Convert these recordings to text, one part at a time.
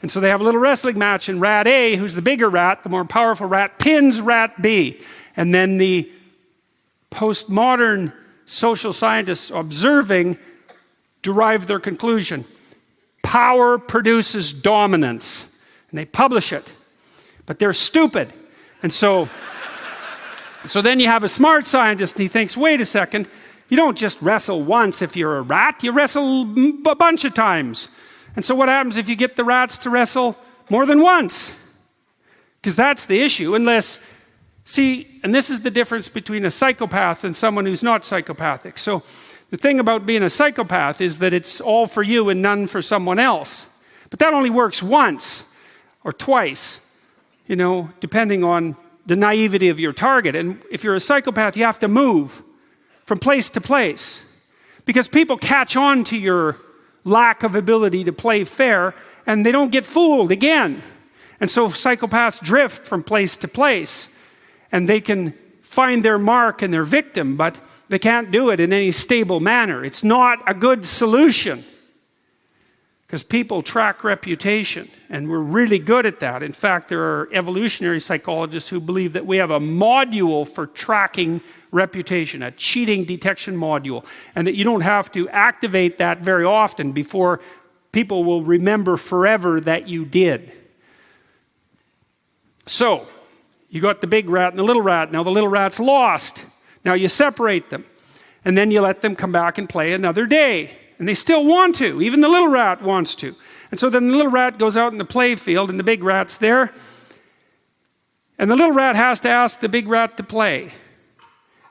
And so they have a little wrestling match, and rat A, who's the bigger rat, the more powerful rat, pins rat B. And then the postmodern social scientists observing derive their conclusion. Power produces dominance. And they publish it. But they're stupid. And so then you have a smart scientist, and he thinks, wait a second, you don't just wrestle once if you're a rat, you wrestle a bunch of times. And so what happens if you get the rats to wrestle more than once? Because that's the issue, unless, see, and this is the difference between a psychopath and someone who's not psychopathic. So the thing about being a psychopath is that it's all for you and none for someone else. But that only works once or twice, you know, depending on the naivety of your target. And if you're a psychopath, you have to move from place to place, because people catch on to your lack of ability to play fair, and they don't get fooled again. And so psychopaths drift from place to place, and they can find their mark and their victim, but they can't do it in any stable manner. It's not a good solution, because people track reputation, and we're really good at that. In fact, there are evolutionary psychologists who believe that we have a module for tracking reputation, a cheating detection module, and that you don't have to activate that very often before people will remember forever that you did. So, you got the big rat and the little rat. Now the little rat's lost. Now you separate them, and then you let them come back and play another day. And they still want to. Even the little rat wants to. And so then the little rat goes out in the play field, and the big rat's there. And the little rat has to ask the big rat to play.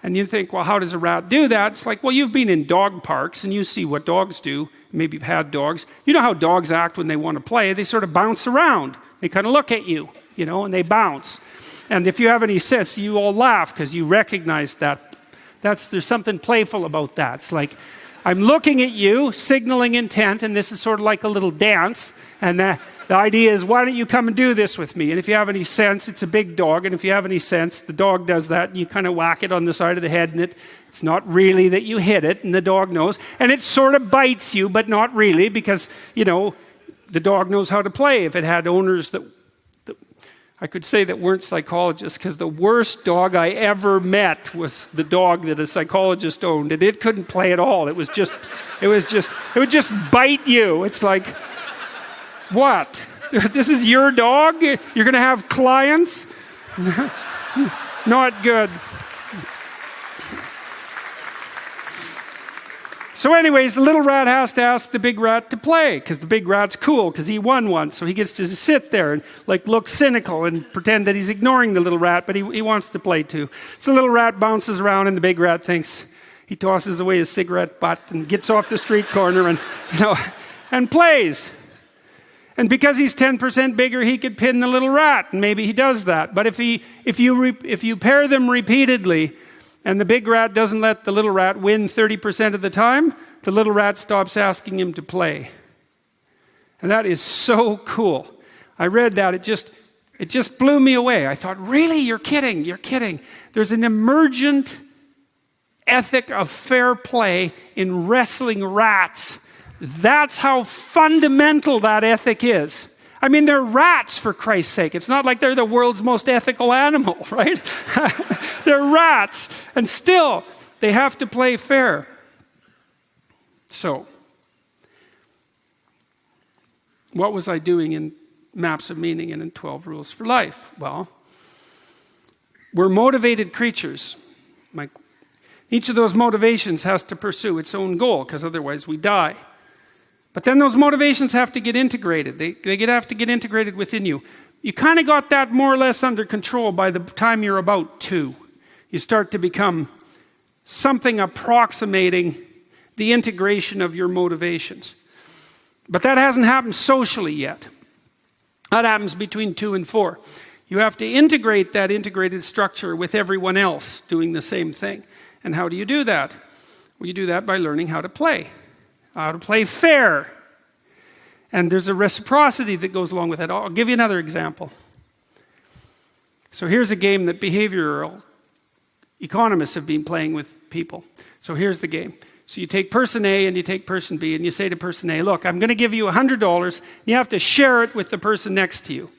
And you think, well, how does a rat do that? It's like, well, you've been in dog parks, and you see what dogs do. Maybe you've had dogs. You know how dogs act when they want to play. They sort of bounce around. They kind of look at you, you know, and they bounce. And if you have any sense, you all laugh because you recognize that. There's something playful about that. It's like, I'm looking at you, signaling intent, and this is sort of like a little dance. And the idea is, why don't you come and do this with me? And if you have any sense, it's a big dog. And if you have any sense, the dog does that. And you kind of whack it on the side of the head. And it's not really that you hit it. And the dog knows. And it sort of bites you, but not really. Because, you know, the dog knows how to play. If it had owners that I could say that weren't psychologists, because the worst dog I ever met was the dog that a psychologist owned, and it couldn't play at all. It would just bite you. It's like, what? This is your dog? You're going to have clients? Not good. So anyways, the little rat has to ask the big rat to play, because the big rat's cool, because he won once. So he gets to sit there and like look cynical and pretend that he's ignoring the little rat, but he wants to play too. So the little rat bounces around, and the big rat thinks, he tosses away his cigarette butt and gets off the street corner and, you know, and plays. And because he's 10% bigger, he could pin the little rat, and maybe he does that. But if you pair them repeatedly, and the big rat doesn't let the little rat win 30% of the time, the little rat stops asking him to play. And that is so cool. I read that, it just blew me away. I thought, really? You're kidding. There's an emergent ethic of fair play in wrestling rats. That's how fundamental that ethic is. I mean, they're rats, for Christ's sake. It's not like they're the world's most ethical animal, right? They're rats. And still, they have to play fair. So, what was I doing in Maps of Meaning and in 12 Rules for Life? Well, we're motivated creatures. Each of those motivations has to pursue its own goal, because otherwise we die. But then those motivations have to get integrated. They have to get integrated within you. You kind of got that more or less under control by the time you're about 2. You start to become something approximating the integration of your motivations. But that hasn't happened socially yet. That happens between 2 and 4. You have to integrate that integrated structure with everyone else doing the same thing. And how do you do that? Well, you do that by learning how to play fair. And there's a reciprocity that goes along with it. I'll give you another example. So here's a game that behavioral economists have been playing with people. So here's the game. So you take person A and you take person B and you say to person A, look, I'm going to give you $100. You have to share it with the person next to you.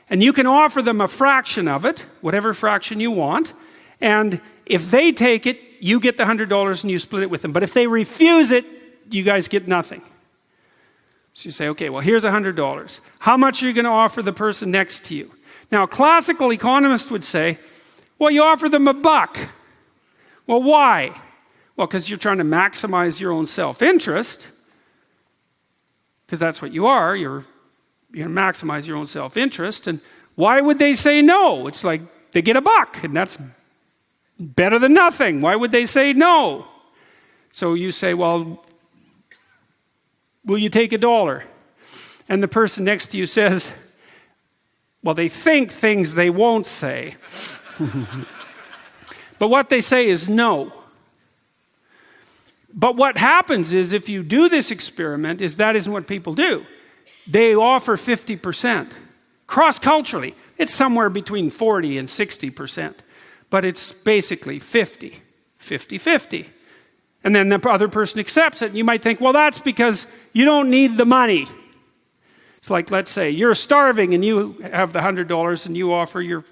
And you can offer them a fraction of it, whatever fraction you want. And if they take it, you get the $100 and you split it with them. But if they refuse it, you guys get nothing. So you say, okay, well, here's $100. How much are you going to offer the person next to you? Now, a classical economist would say, well, you offer them $1. Well, why? Well, because you're trying to maximize your own self-interest, because that's what you are. You're going to maximize your own self-interest. And why would they say no? It's like they get $1, and that's better than nothing. Why would they say no? So you say, well, will you take $1? And the person next to you says, well, they think things they won't say. But what they say is no. But what happens is, if you do this experiment, is that isn't what people do. They offer 50%. Cross-culturally, it's somewhere between 40 and 60%. But it's basically 50-50. And then the other person accepts it. And you might think, well, that's because you don't need the money. It's like, let's say, you're starving and you have the $100 and you offer your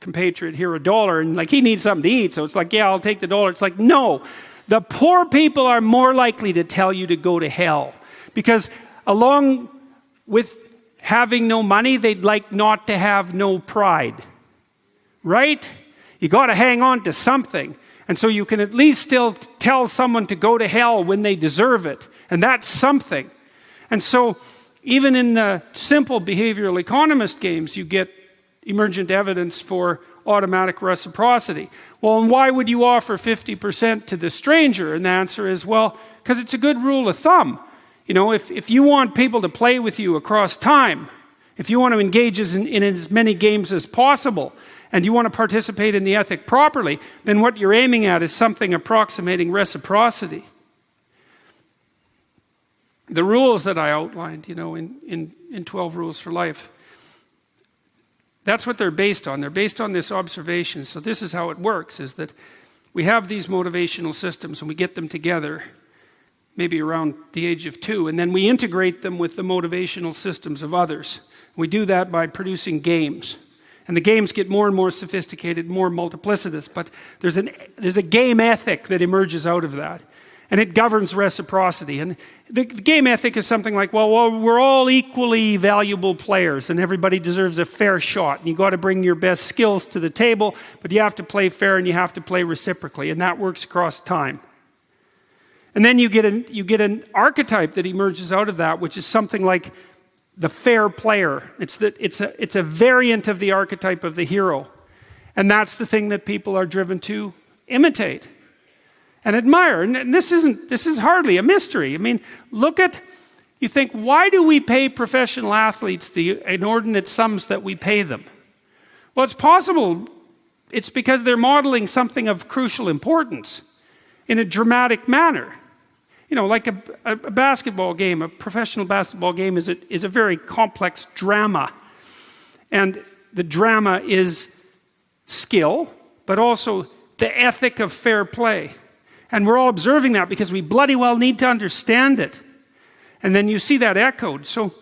compatriot here $1. And like, he needs something to eat. So it's like, yeah, I'll take the $1. It's like, no. The poor people are more likely to tell you to go to hell. Because along with having no money, they'd like not to have no pride. Right? You got to hang on to something. And so you can at least still tell someone to go to hell when they deserve it. And that's something. And so even in the simple behavioral economist games, you get emergent evidence for automatic reciprocity. Well, and why would you offer 50% to the stranger? And the answer is, well, because it's a good rule of thumb. You know, if you want people to play with you across time, if you want to engage in as many games as possible, and you want to participate in the ethic properly, then what you're aiming at is something approximating reciprocity. The rules that I outlined, you know, in 12 Rules for Life, that's what they're based on. They're based on this observation. So this is how it works, is that we have these motivational systems and we get them together, maybe around the age of 2, and then we integrate them with the motivational systems of others. We do that by producing games. And the games get more and more sophisticated, more multiplicitous, but there's a game ethic that emerges out of that. And it governs reciprocity. And the game ethic is something like, well, we're all equally valuable players and everybody deserves a fair shot. And you got to bring your best skills to the table, but you have to play fair and you have to play reciprocally. And that works across time. And then you get an archetype that emerges out of that, which is something like the fair player. It's a variant of the archetype of the hero. And that's the thing that people are driven to imitate and admire. And this is hardly a mystery. I mean, you think, why do we pay professional athletes the inordinate sums that we pay them? Well, it's possible it's because they're modeling something of crucial importance in a dramatic manner. You know, like a basketball game, a professional basketball game is a very complex drama. And the drama is skill, but also the ethic of fair play. And we're all observing that because we bloody well need to understand it. And then you see that echoed. So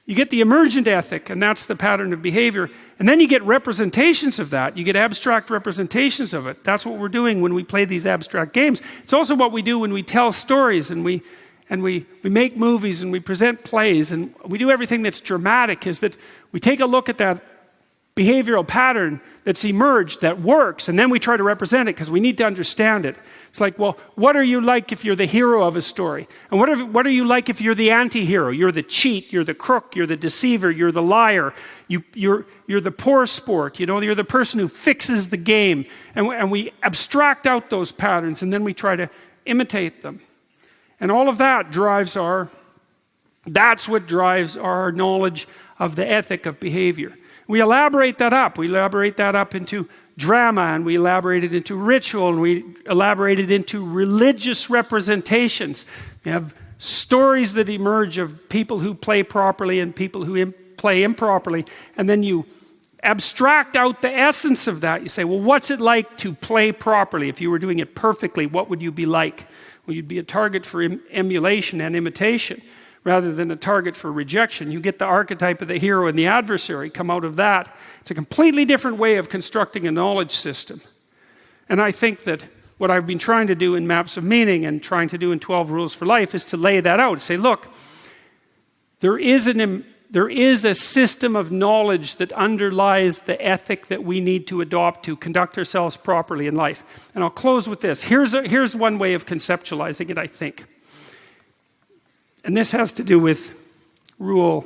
you get the emergent ethic, and that's the pattern of behavior. And then you get representations of that. You get abstract representations of it. That's what we're doing when we play these abstract games. It's also what we do when we tell stories and we make movies and we present plays and we do everything that's dramatic, is that we take a look at that behavioral pattern that's emerged, that works, and then we try to represent it because we need to understand it. It's like, well, what are you like if you're the hero of a story? And what are you like if you're the anti-hero? You're the cheat, you're the crook, you're the deceiver, you're the liar, you're the poor sport, you know, you're the person who fixes the game. And we abstract out those patterns and then we try to imitate them. And all of that that's what drives our knowledge of the ethic of behavior. We elaborate that up. We elaborate that up into drama, and we elaborate it into ritual, and we elaborate it into religious representations. You have stories that emerge of people who play properly and people who play improperly, and then you abstract out the essence of that. You say, well, what's it like to play properly? If you were doing it perfectly, what would you be like? Well, you'd be a target for emulation and imitation rather than a target for rejection. You get the archetype of the hero and the adversary come out of that. It's a completely different way of constructing a knowledge system. And I think that what I've been trying to do in Maps of Meaning and trying to do in 12 Rules for Life is to lay that out. Say, look, there is a system of knowledge that underlies the ethic that we need to adopt to conduct ourselves properly in life. And I'll close with this. Here's one way of conceptualizing it, I think. And this has to do with Rule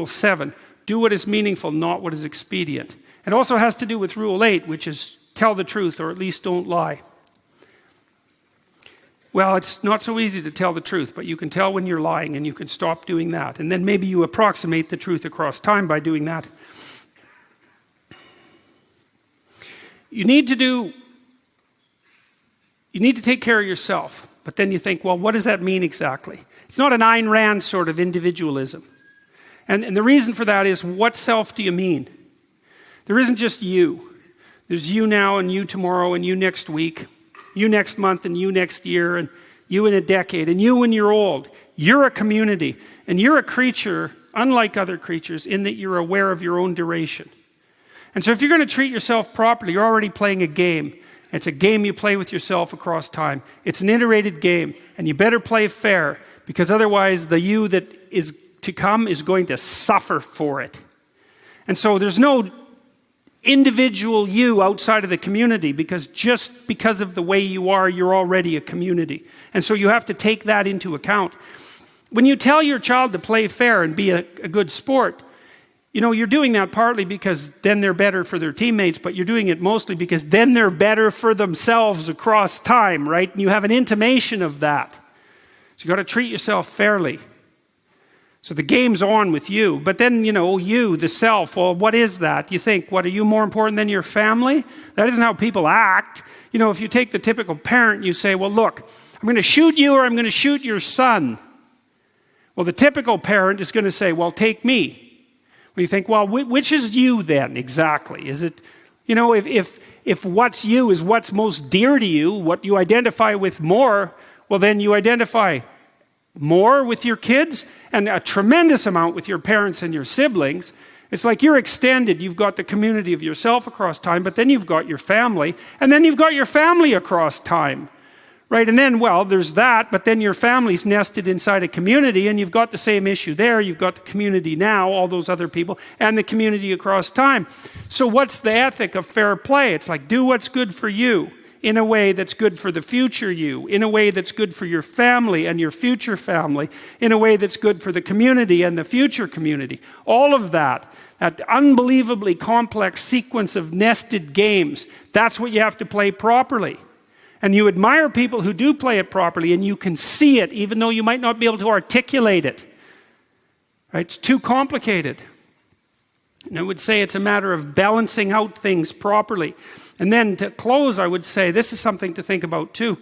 7. Do what is meaningful, not what is expedient. It also has to do with Rule 8, which is tell the truth, or at least don't lie. Well, it's not so easy to tell the truth, but you can tell when you're lying, and you can stop doing that. And then maybe you approximate the truth across time by doing that. You need to take care of yourself. But then you think, well, what does that mean exactly? It's not an Ayn Rand sort of individualism. And the reason for that is, what self do you mean? There isn't just you. There's you now and you tomorrow and you next week. You next month and you next year and you in a decade and you when you're old. You're a community and you're a creature unlike other creatures in that you're aware of your own duration. And so if you're going to treat yourself properly, you're already playing a game. It's a game you play with yourself across time. It's an iterated game and you better play fair because otherwise the you that is to come is going to suffer for it. And so there's no individual you outside of the community because just because of the way you are, you're already a community. And so you have to take that into account. When you tell your child to play fair and be a good sport, you know, you're doing that partly because then they're better for their teammates, but you're doing it mostly because then they're better for themselves across time, right? And you have an intimation of that. So you got to treat yourself fairly. So the game's on with you. But then, you know, you, the self, well, what is that? You think, what, are you more important than your family? That isn't how people act. You know, if you take the typical parent, you say, well, look, I'm going to shoot you or I'm going to shoot your son. Well, the typical parent is going to say, well, take me. Well, you think, well, which is you then exactly? Is it, you know, if what's you is what's most dear to you, what you identify with more, well, then you identify more with your kids and a tremendous amount with your parents and your siblings. It's like you're extended. You've got the community of yourself across time, but then you've got your family, and then you've got your family across time, right? And then, well, there's that, but then your family's nested inside a community, and you've got the same issue there. You've got the community now, all those other people, and the community across time. So what's the ethic of fair play? It's like, do what's good for you, in a way that's good for the future you, in a way that's good for your family and your future family, in a way that's good for the community and the future community. All of that unbelievably complex sequence of nested games, that's what you have to play properly. And you admire people who do play it properly, and you can see it, even though you might not be able to articulate it. Right? It's too complicated. And I would say it's a matter of balancing out things properly. And then to close, I would say this is something to think about too. You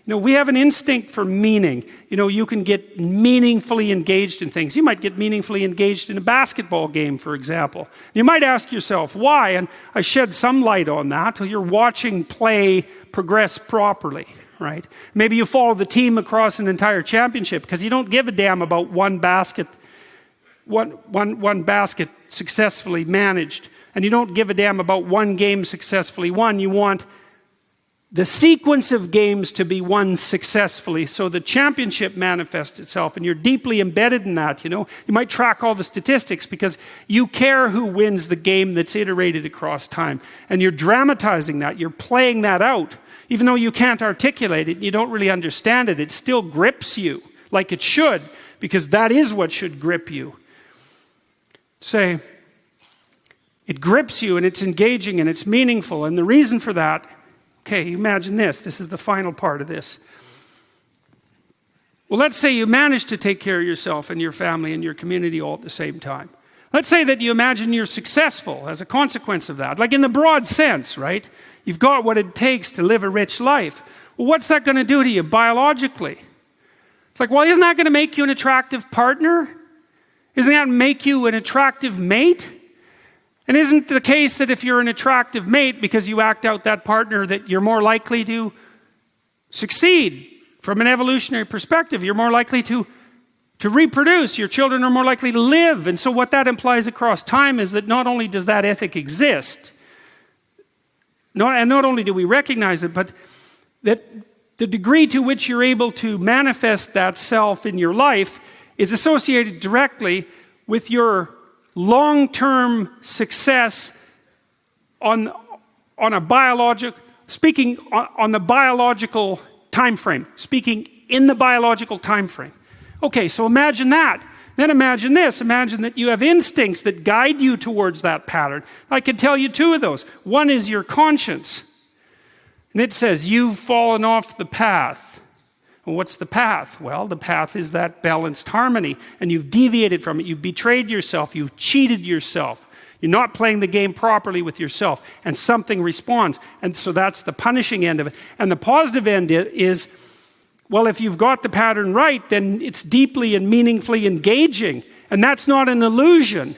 know, we have an instinct for meaning. You know, you can get meaningfully engaged in things. You might get meaningfully engaged in a basketball game, for example. You might ask yourself, why? And I shed some light on that till you're watching play progress properly, right? Maybe you follow the team across an entire championship because you don't give a damn about one basket successfully managed. And you don't give a damn about one game successfully won. You want the sequence of games to be won successfully so the championship manifests itself. And you're deeply embedded in that, you know. You might track all the statistics because you care who wins the game that's iterated across time. And you're dramatizing that. You're playing that out. Even though you can't articulate it, you don't really understand it. It still grips you like it should, because that is what should grip you. Say, it grips you and it's engaging and it's meaningful. And the reason for that, okay, imagine this. This is the final part of this. Well, let's say you manage to take care of yourself and your family and your community all at the same time. Let's say that you imagine you're successful as a consequence of that. Like in the broad sense, right? You've got what it takes to live a rich life. Well, what's that going to do to you biologically? It's like, well, isn't that going to make you an attractive partner? Doesn't that make you an attractive mate? And isn't the case that if you're an attractive mate, because you act out that partner, that you're more likely to succeed from an evolutionary perspective? You're more likely to reproduce. Your children are more likely to live. And so what that implies across time is that not only does that ethic exist, and not only do we recognize it, but that the degree to which you're able to manifest that self in your life is associated directly with your long-term success on a biological, speaking on the biological time frame, speaking in the biological time frame. Okay, so imagine that. Then imagine this. Imagine that you have instincts that guide you towards that pattern. I can tell you two of those. One is your conscience. And it says, you've fallen off the path. And what's the path? Well, the path is that balanced harmony. And you've deviated from it. You've betrayed yourself. You've cheated yourself. You're not playing the game properly with yourself. And something responds. And so that's the punishing end of it. And the positive end is, well, if you've got the pattern right, then it's deeply and meaningfully engaging. And that's not an illusion.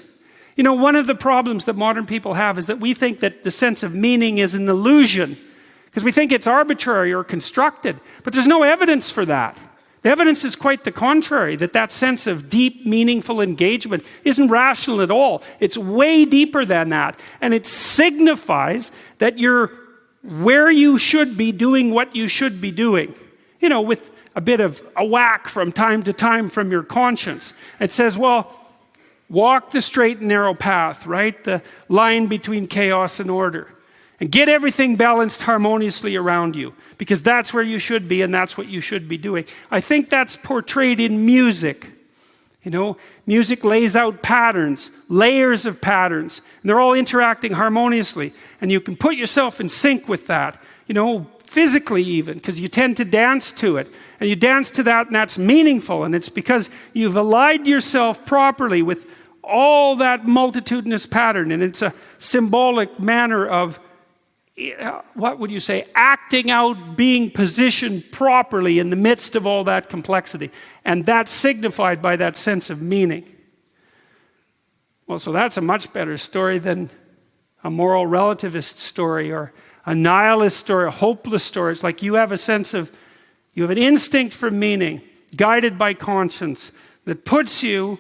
You know, one of the problems that modern people have is that we think that the sense of meaning is an illusion, because we think it's arbitrary or constructed. But there's no evidence for that. The evidence is quite the contrary, that sense of deep, meaningful engagement isn't rational at all. It's way deeper than that. And it signifies that you're where you should be doing what you should be doing. You know, with a bit of a whack from time to time from your conscience. It says, well, walk the straight and narrow path, right? The line between chaos and order. And get everything balanced harmoniously around you. Because that's where you should be and that's what you should be doing. I think that's portrayed in music. You know, music lays out patterns, layers of patterns. And they're all interacting harmoniously. And you can put yourself in sync with that. You know, physically even, because you tend to dance to it. And you dance to that, and that's meaningful. And it's because you've allied yourself properly with all that multitudinous pattern. And it's a symbolic manner of, what would you say, acting out, being positioned properly in the midst of all that complexity. And that's signified by that sense of meaning. Well, so that's a much better story than a moral relativist story or a nihilist story, a hopeless story. It's like you have an instinct for meaning, guided by conscience, that puts you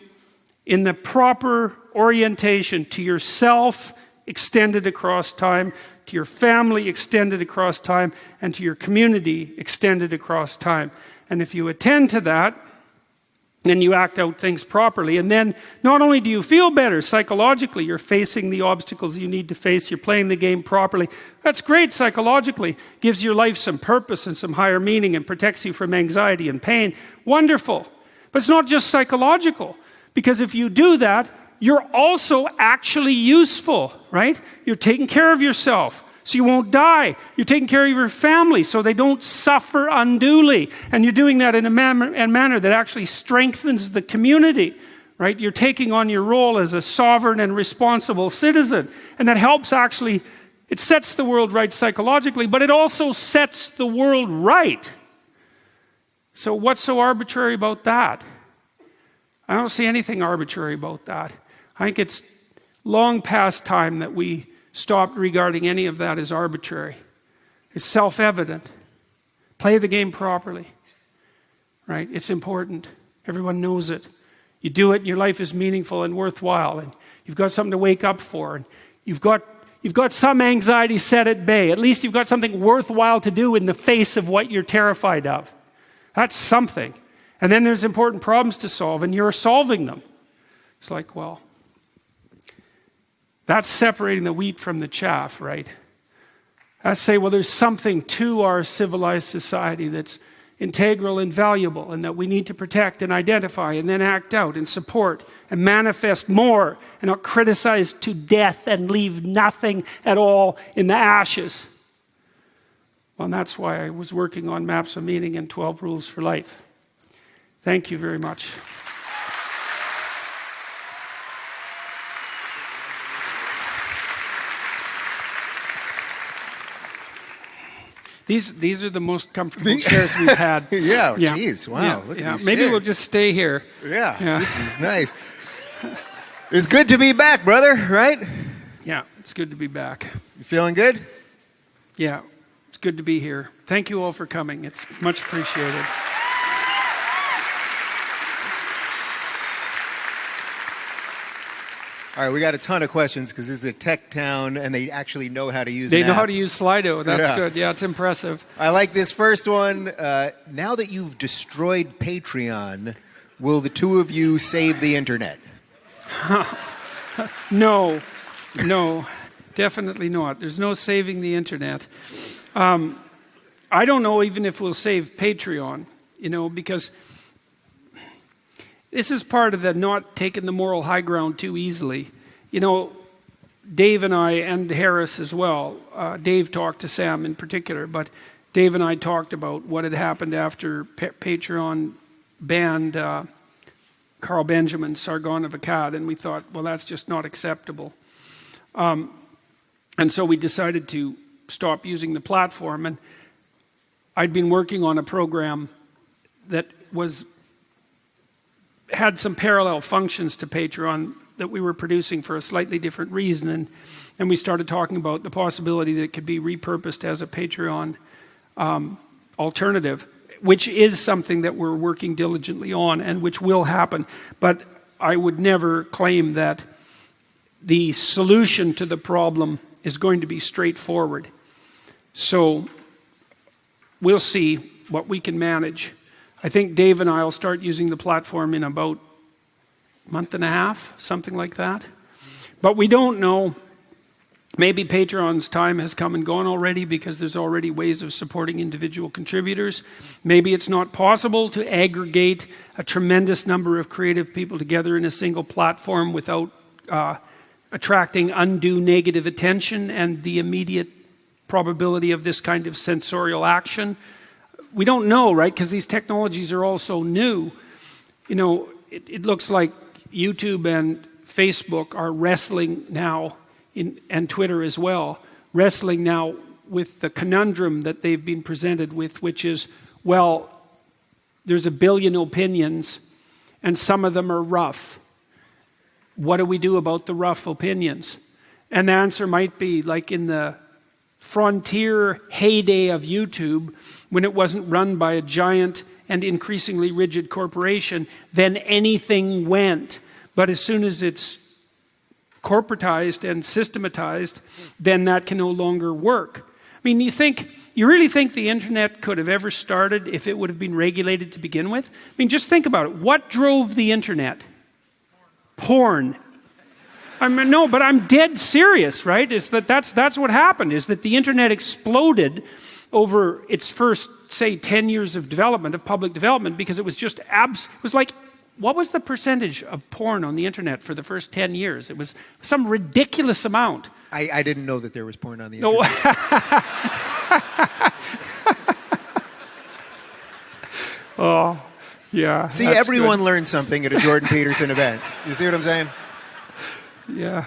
in the proper orientation to yourself extended across time, to your family extended across time, and to your community extended across time. And if you attend to that, then you act out things properly. And then not only do you feel better psychologically, you're facing the obstacles you need to face, you're playing the game properly. That's great psychologically. Gives your life some purpose and some higher meaning and protects you from anxiety and pain. Wonderful. But it's not just psychological. Because if you do that, you're also actually useful, right? You're taking care of yourself, so you won't die. You're taking care of your family, so they don't suffer unduly. And you're doing that in a manner that actually strengthens the community, right? You're taking on your role as a sovereign and responsible citizen. And that helps actually, it sets the world right psychologically, but it also sets the world right. So what's so arbitrary about that? I don't see anything arbitrary about that. I think it's long past time that we stopped regarding any of that as arbitrary. It's self-evident. Play the game properly. Right? It's important. Everyone knows it. You do it and your life is meaningful and worthwhile. And you've got something to wake up for. And you've got some anxiety set at bay. At least you've got something worthwhile to do in the face of what you're terrified of. That's something. And then there's important problems to solve, and you're solving them. It's like, well, that's separating the wheat from the chaff, right? I say, well, there's something to our civilized society that's integral and valuable, and that we need to protect and identify and then act out and support and manifest more and not criticize to death and leave nothing at all in the ashes. Well, and that's why I was working on Maps of Meaning and 12 Rules for Life. Thank you very much. These are the most comfortable chairs we've had. Yeah, geez, wow. Yeah, Look at these maybe chairs. we'll just stay here. Yeah, this is nice. It's good to be back, brother, right? Yeah, it's good to be back. You feeling good? Yeah, it's good to be here. Thank you all for coming. It's much appreciated. All right, we got a ton of questions because this is a tech town and they actually know how to use They an know app. how to use Slido. That's Yeah. good. Yeah, it's impressive. I like this first one. Now that you've destroyed Patreon, will the two of you save the internet? No, definitely not. There's no saving the internet. I don't know even if we'll save Patreon, because this is part of the not taking the moral high ground too easily. Dave and I, and Harris as well, Dave talked to Sam in particular, but Dave and I talked about what had happened after Patreon banned Carl Benjamin, Sargon of Akkad, and we thought, well, that's just not acceptable. And so we decided to stop using the platform, and I'd been working on a program that had some parallel functions to Patreon that we were producing for a slightly different reason, and we started talking about the possibility that it could be repurposed as a Patreon alternative, which is something that we're working diligently on and which will happen. But I would never claim that the solution to the problem is going to be straightforward. So we'll see what we can manage. I think Dave and I will start using the platform in about a month and a half, something like that. But we don't know. Maybe Patreon's time has come and gone already because there's already ways of supporting individual contributors. Maybe it's not possible to aggregate a tremendous number of creative people together in a single platform without attracting undue negative attention and the immediate probability of this kind of sensorial action. We don't know, right? Because these technologies are all so new. It looks like YouTube and Facebook are wrestling now, and Twitter as well, wrestling now with the conundrum that they've been presented with, which is, well, there's a billion opinions, and some of them are rough. What do we do about the rough opinions? And the answer might be, like in the frontier heyday of YouTube, when it wasn't run by a giant and increasingly rigid corporation, then anything went. But as soon as it's corporatized and systematized, then that can no longer work. I mean, you really think the internet could have ever started if it would have been regulated to begin with? I mean, just think about it. What drove the internet? Porn. No, but I'm dead serious, right? That's what happened, is that the internet exploded over its first, say, 10 years of development, of public development, because it was just it was like, what was the percentage of porn on the internet for the first 10 years? It was some ridiculous amount. I didn't know that there was porn on the internet. Oh, yeah. See, everyone learned something at a Jordan Peterson event. You see what I'm saying? Yeah.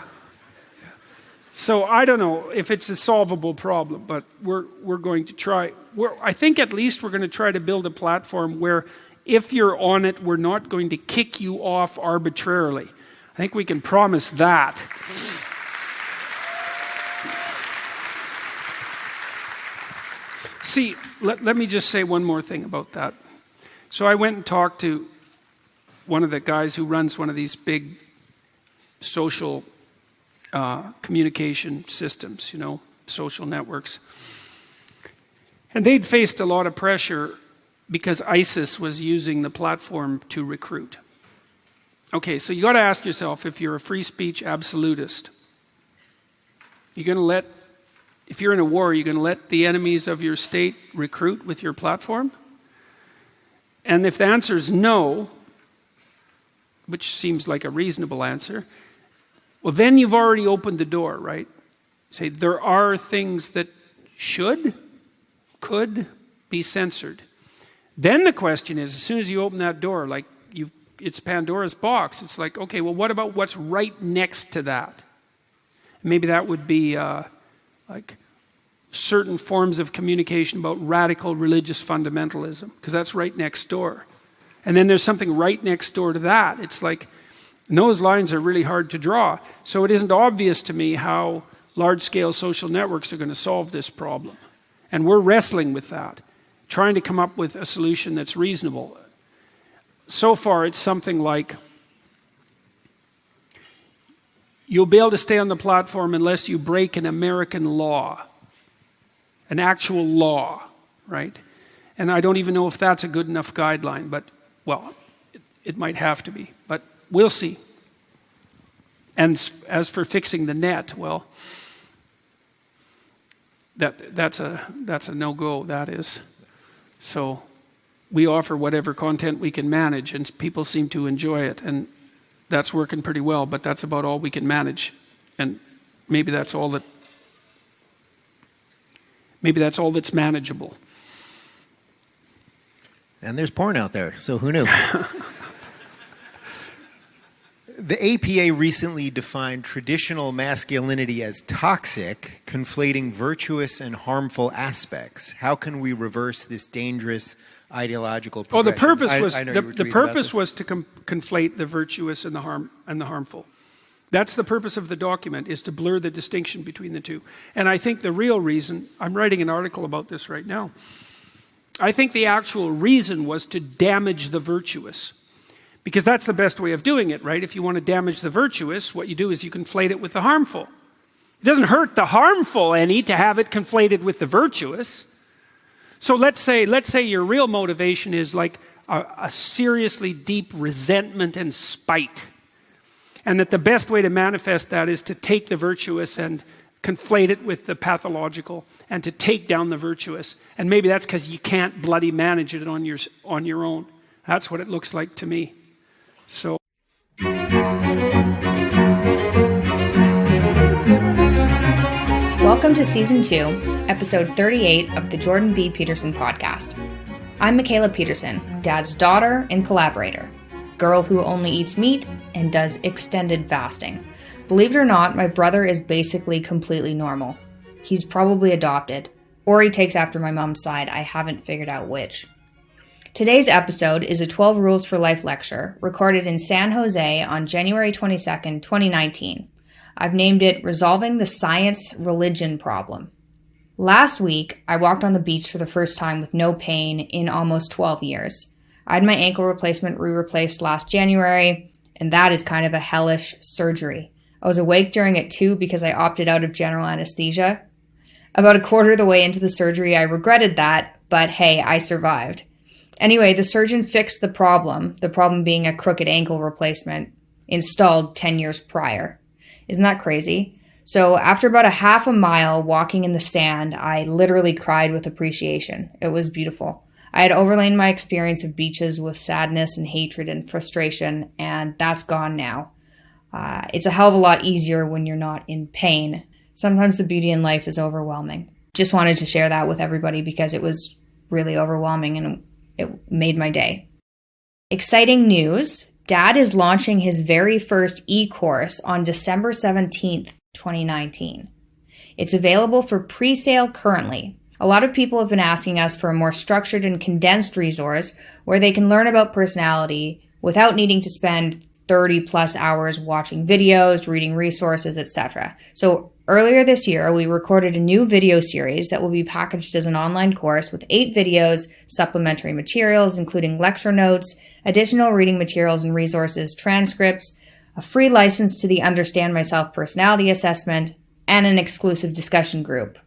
So I don't know if it's a solvable problem, but we're going to try. I think at least we're going to try to build a platform where if you're on it, we're not going to kick you off arbitrarily. I think we can promise that. See, let me just say one more thing about that. So I went and talked to one of the guys who runs one of these big social communication systems, social networks. And they'd faced a lot of pressure because ISIS was using the platform to recruit. Okay, so you got to ask yourself, if you're a free speech absolutist, if you're in a war, you're going to let the enemies of your state recruit with your platform? And if the answer is no, which seems like a reasonable answer, well, then you've already opened the door, right? Say there are things that could be censored. Then the question is, as soon as you open that door, it's Pandora's box. It's like, okay, well, what about what's right next to that? Maybe that would be like certain forms of communication about radical religious fundamentalism, because that's right next door. And then there's something right next door to that. It's like, And those lines are really hard to draw. So it isn't obvious to me how large-scale social networks are going to solve this problem. And we're wrestling with that, trying to come up with a solution that's reasonable. So far, it's something like, you'll be able to stay on the platform unless you break an American law, an actual law, right? And I don't even know if that's a good enough guideline, but, well, it might have to be. But we'll see. And as for fixing the net, well, that's a no-go, that is. So we offer whatever content we can manage, and people seem to enjoy it, and that's working pretty well, but that's about all we can manage. And maybe that's all that's manageable. And there's porn out there, so who knew? The APA recently defined traditional masculinity as toxic, conflating virtuous and harmful aspects. How can we reverse this dangerous ideological progression? Oh, the purpose was to conflate the virtuous and the harmful. That's the purpose of the document, is to blur the distinction between the two. And I think the real reason, I'm writing an article about this right now, I think the actual reason was to damage the virtuous. Because that's the best way of doing it, right? If you want to damage the virtuous, what you do is you conflate it with the harmful. It doesn't hurt the harmful any to have it conflated with the virtuous. So let's say your real motivation is like a seriously deep resentment and spite. And that the best way to manifest that is to take the virtuous and conflate it with the pathological and to take down the virtuous. And maybe that's because you can't bloody manage it on your own. That's what it looks like to me. So. Welcome to Season 2, Episode 38 of the Jordan B. Peterson podcast. I'm Michaela Peterson, Dad's daughter and collaborator, girl who only eats meat and does extended fasting. Believe it or not, my brother is basically completely normal. He's probably adopted, or he takes after my mom's side. I haven't figured out which. Today's episode is a 12 Rules for Life lecture recorded in San Jose on January 22nd, 2019. I've named it Resolving the Science-Religion Problem. Last week, I walked on the beach for the first time with no pain in almost 12 years. I had my ankle replacement replaced last January, and that is kind of a hellish surgery. I was awake during it too because I opted out of general anesthesia. About a quarter of the way into the surgery, I regretted that, but hey, I survived. Anyway, the surgeon fixed the problem being a crooked ankle replacement, installed 10 years prior. Isn't that crazy? So after about a half a mile walking in the sand, I literally cried with appreciation. It was beautiful. I had overlain my experience of beaches with sadness and hatred and frustration, and that's gone now. It's a hell of a lot easier when you're not in pain. Sometimes the beauty in life is overwhelming. Just wanted to share that with everybody because it was really overwhelming and it made my day. Exciting news. Dad is launching his very first e-course on December 17th, 2019. It's available for pre-sale currently. A lot of people have been asking us for a more structured and condensed resource where they can learn about personality without needing to spend 30 plus hours watching videos, reading resources, etc. So earlier this year, we recorded a new video series that will be packaged as an online course with 8 videos, supplementary materials, including lecture notes, additional reading materials and resources, transcripts, a free license to the Understand Myself personality assessment, and an exclusive discussion group,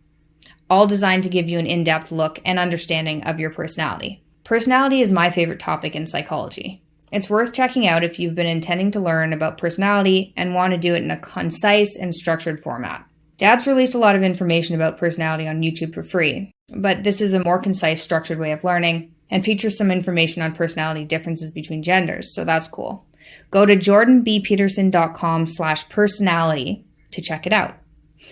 all designed to give you an in-depth look and understanding of your personality. Personality is my favorite topic in psychology. It's worth checking out if you've been intending to learn about personality and want to do it in a concise and structured format. Dad's released a lot of information about personality on YouTube for free, but this is a more concise, structured way of learning and features some information on personality differences between genders, so that's cool. Go to jordanbpeterson.com/personality to check it out.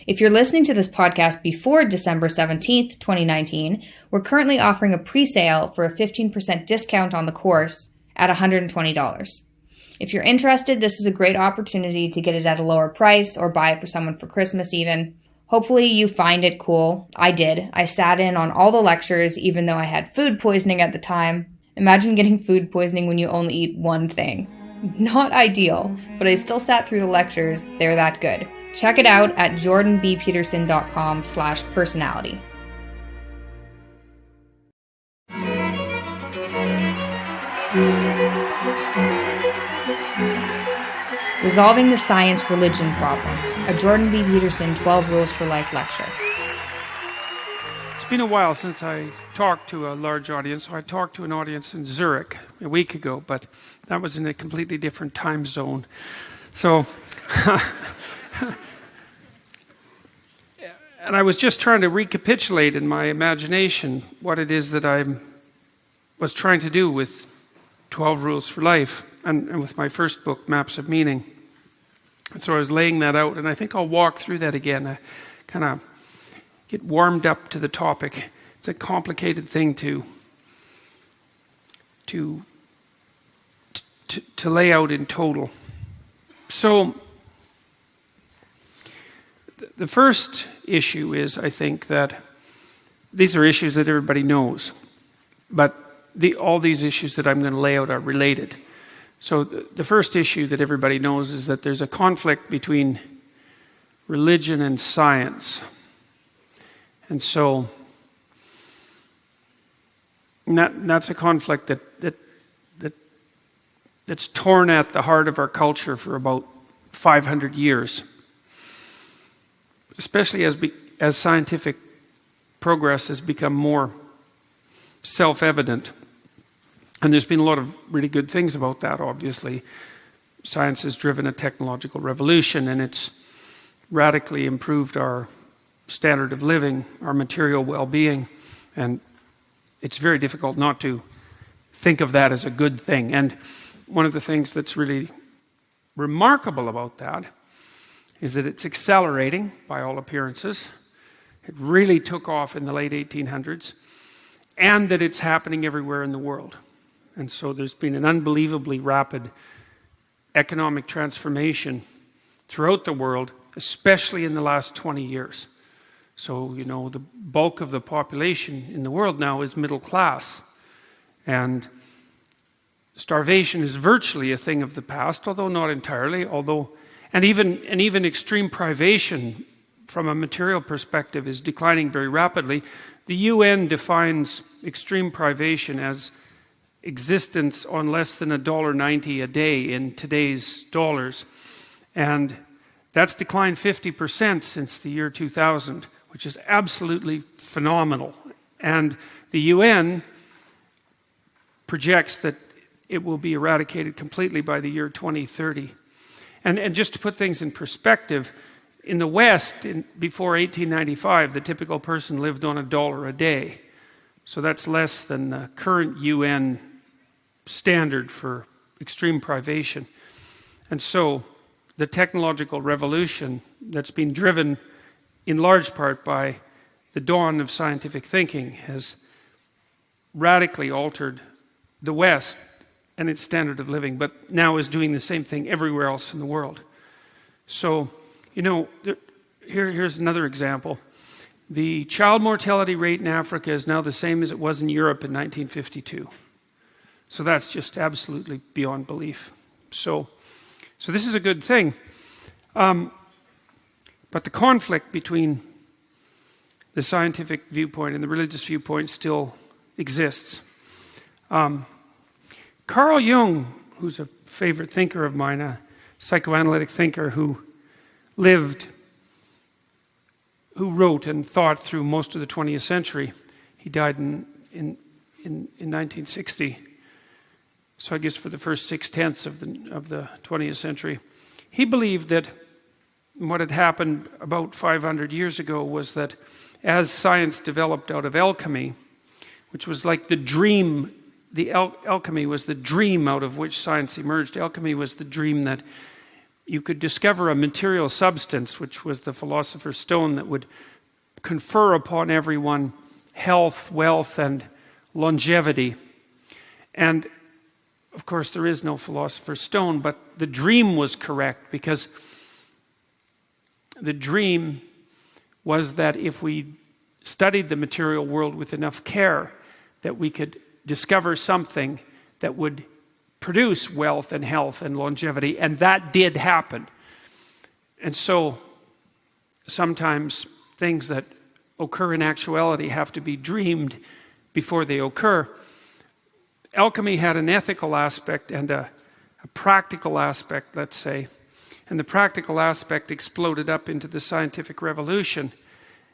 If you're listening to this podcast before December 17th, 2019, we're currently offering a pre-sale for a 15% discount on the course at $120. If you're interested, this is a great opportunity to get it at a lower price or buy it for someone for Christmas even. Hopefully you find it cool. I did. I sat in on all the lectures even though I had food poisoning at the time. Imagine getting food poisoning when you only eat one thing. Not ideal, but I still sat through the lectures. They're that good. Check it out at jordanbpeterson.com/personality. Resolving the Science-Religion Problem, a Jordan B. Peterson 12 Rules for Life lecture. It's been a while since I talked to a large audience. So I talked to an audience in Zurich a week ago, but that was in a completely different time zone. So, and I was just trying to recapitulate in my imagination what it is that I was trying to do with 12 Rules for Life and with my first book, Maps of Meaning. And so I was laying that out, and I think I'll walk through that again. I kind of get warmed up to the topic. It's a complicated thing to lay out in total. So the first issue is, I think, that these are issues that everybody knows, but all these issues that I'm going to lay out are related. So the first issue that everybody knows is that there's a conflict between religion and science. And so that's a conflict that's torn at the heart of our culture for about 500 years. Especially as scientific progress has become more self-evident. And there's been a lot of really good things about that, obviously. Science has driven a technological revolution, and it's radically improved our standard of living, our material well-being, and it's very difficult not to think of that as a good thing. And one of the things that's really remarkable about that is that it's accelerating, by all appearances. It really took off in the late 1800s, and that it's happening everywhere in the world. And so there's been an unbelievably rapid economic transformation throughout the world, especially in the last 20 years. So, the bulk of the population in the world now is middle class. And starvation is virtually a thing of the past, although not entirely, and even extreme privation from a material perspective is declining very rapidly. The UN defines extreme privation as existence on less than $1.90 a day in today's dollars. And that's declined 50% since the year 2000, which is absolutely phenomenal. And the UN projects that it will be eradicated completely by the year 2030. And just to put things in perspective, in the West, before 1895, the typical person lived on $1 a day. So that's less than the current UN standard for extreme privation. And so the technological revolution that's been driven in large part by the dawn of scientific thinking has radically altered the West and its standard of living, but now is doing the same thing everywhere else in the world. So, here's another example. The child mortality rate in Africa is now the same as it was in Europe in 1952. So that's just absolutely beyond belief. So this is a good thing. But the conflict between the scientific viewpoint and the religious viewpoint still exists. Carl Jung, who's a favorite thinker of mine, a psychoanalytic thinker who wrote and thought through most of the 20th century. He died in 1960. So I guess for the first 6/10 of the 20th century. He believed that what had happened about 500 years ago was that as science developed out of alchemy, which was like the dream, alchemy was the dream out of which science emerged. Alchemy was the dream that you could discover a material substance, which was the philosopher's stone, that would confer upon everyone health, wealth, and longevity. And of course, there is no philosopher's stone, but the dream was correct, because the dream was that if we studied the material world with enough care, that we could discover something that would produce wealth and health and longevity, and that did happen. And so sometimes things that occur in actuality have to be dreamed before they occur. Alchemy had an ethical aspect and a practical aspect, let's say. And the practical aspect exploded up into the scientific revolution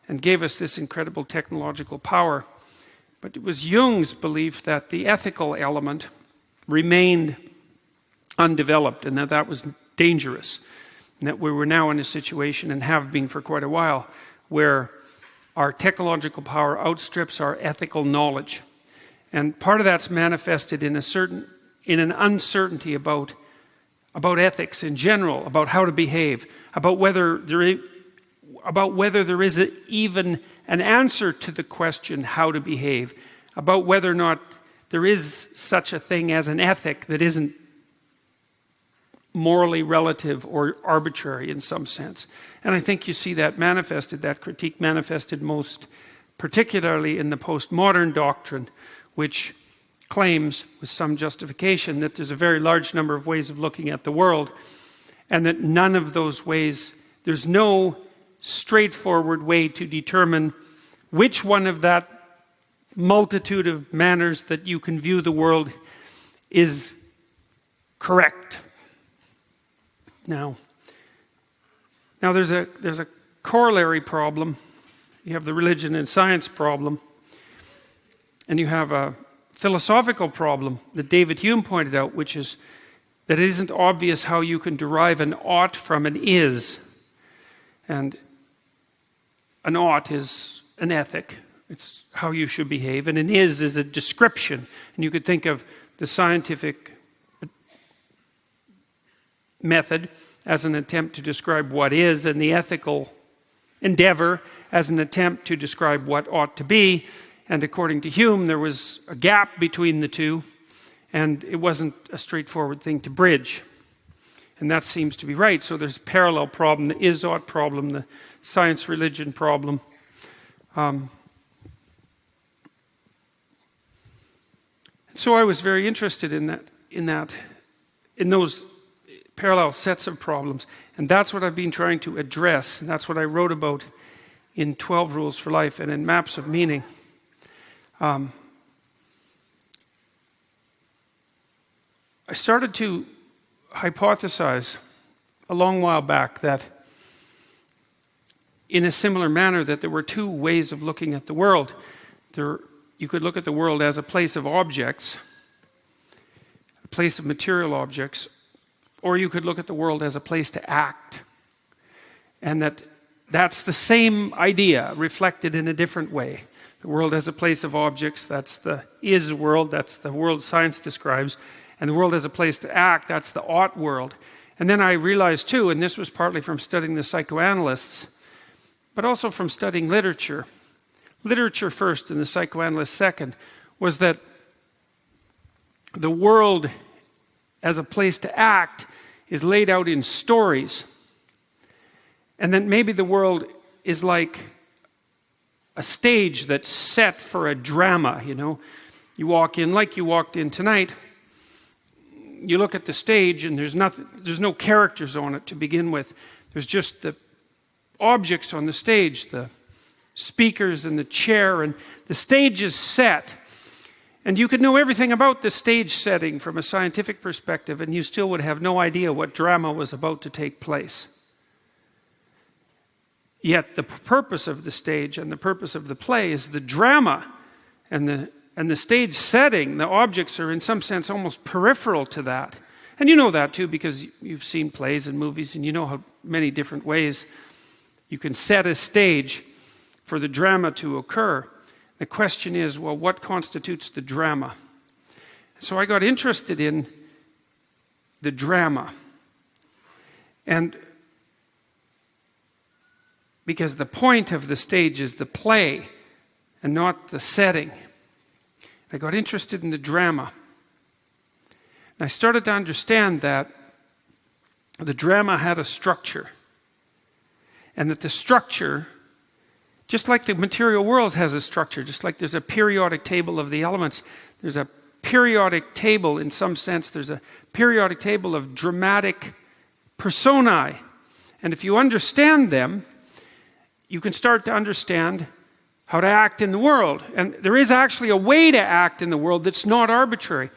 and gave us this incredible technological power. But it was Jung's belief that the ethical element remained undeveloped and that was dangerous. And that we were now in a situation, and have been for quite a while, where our technological power outstrips our ethical knowledge. And part of that's manifested in an uncertainty about ethics in general, about how to behave, about whether there is even an answer to the question how to behave, about whether or not there is such a thing as an ethic that isn't morally relative or arbitrary in some sense. And I think you see that critique manifested most particularly in the postmodern doctrine, which claims with some justification that there's a very large number of ways of looking at the world, and that none of those ways, there's no straightforward way to determine which one of that multitude of manners that you can view the world is correct. Now there's a corollary problem. You have the religion and science problem, and you have a philosophical problem that David Hume pointed out, which is that it isn't obvious how you can derive an ought from an is. And an ought is an ethic. It's how you should behave. And an is a description. And you could think of the scientific method as an attempt to describe what is, and the ethical endeavor as an attempt to describe what ought to be. And according to Hume, there was a gap between the two, and it wasn't a straightforward thing to bridge. And that seems to be right. So there's a parallel problem, the is-ought problem, the science-religion problem. So I was very interested in those parallel sets of problems. And that's what I've been trying to address. And that's what I wrote about in 12 Rules for Life and in Maps of Meaning. I started to hypothesize a long while back that in a similar manner that there were two ways of looking at the world. You could look at the world as a place of objects, a place of material objects, or you could look at the world as a place to act. And that's the same idea reflected in a different way. The world as a place of objects, that's the is world, that's the world science describes. And the world as a place to act, that's the ought world. And then I realized too, and this was partly from studying the psychoanalysts, but also from studying literature first and the psychoanalysts second, was that the world as a place to act is laid out in stories. And that maybe the world is like a stage that's set for a drama, you know. You walk in like you walked in tonight. You look at the stage and there's no characters on it to begin with. There's just the objects on the stage, the speakers and the chair, and the stage is set. And you could know everything about the stage setting from a scientific perspective, and you still would have no idea what drama was about to take place. Yet the purpose of the stage and the purpose of the play is the drama, and the stage setting. The objects are in some sense almost peripheral to that. And you know that too because you've seen plays and movies, and you know how many different ways you can set a stage for the drama to occur. The question is, well, what constitutes the drama? So I got interested in the drama. And because the point of the stage is the play and not the setting. I got interested in the drama. And I started to understand that the drama had a structure. And that the structure, just like the material world has a structure, just like there's a periodic table of the elements, there's a periodic table, in some sense, there's a periodic table of dramatic personae. And if you understand them, you can start to understand how to act in the world. And there is actually a way to act in the world that's not arbitrary.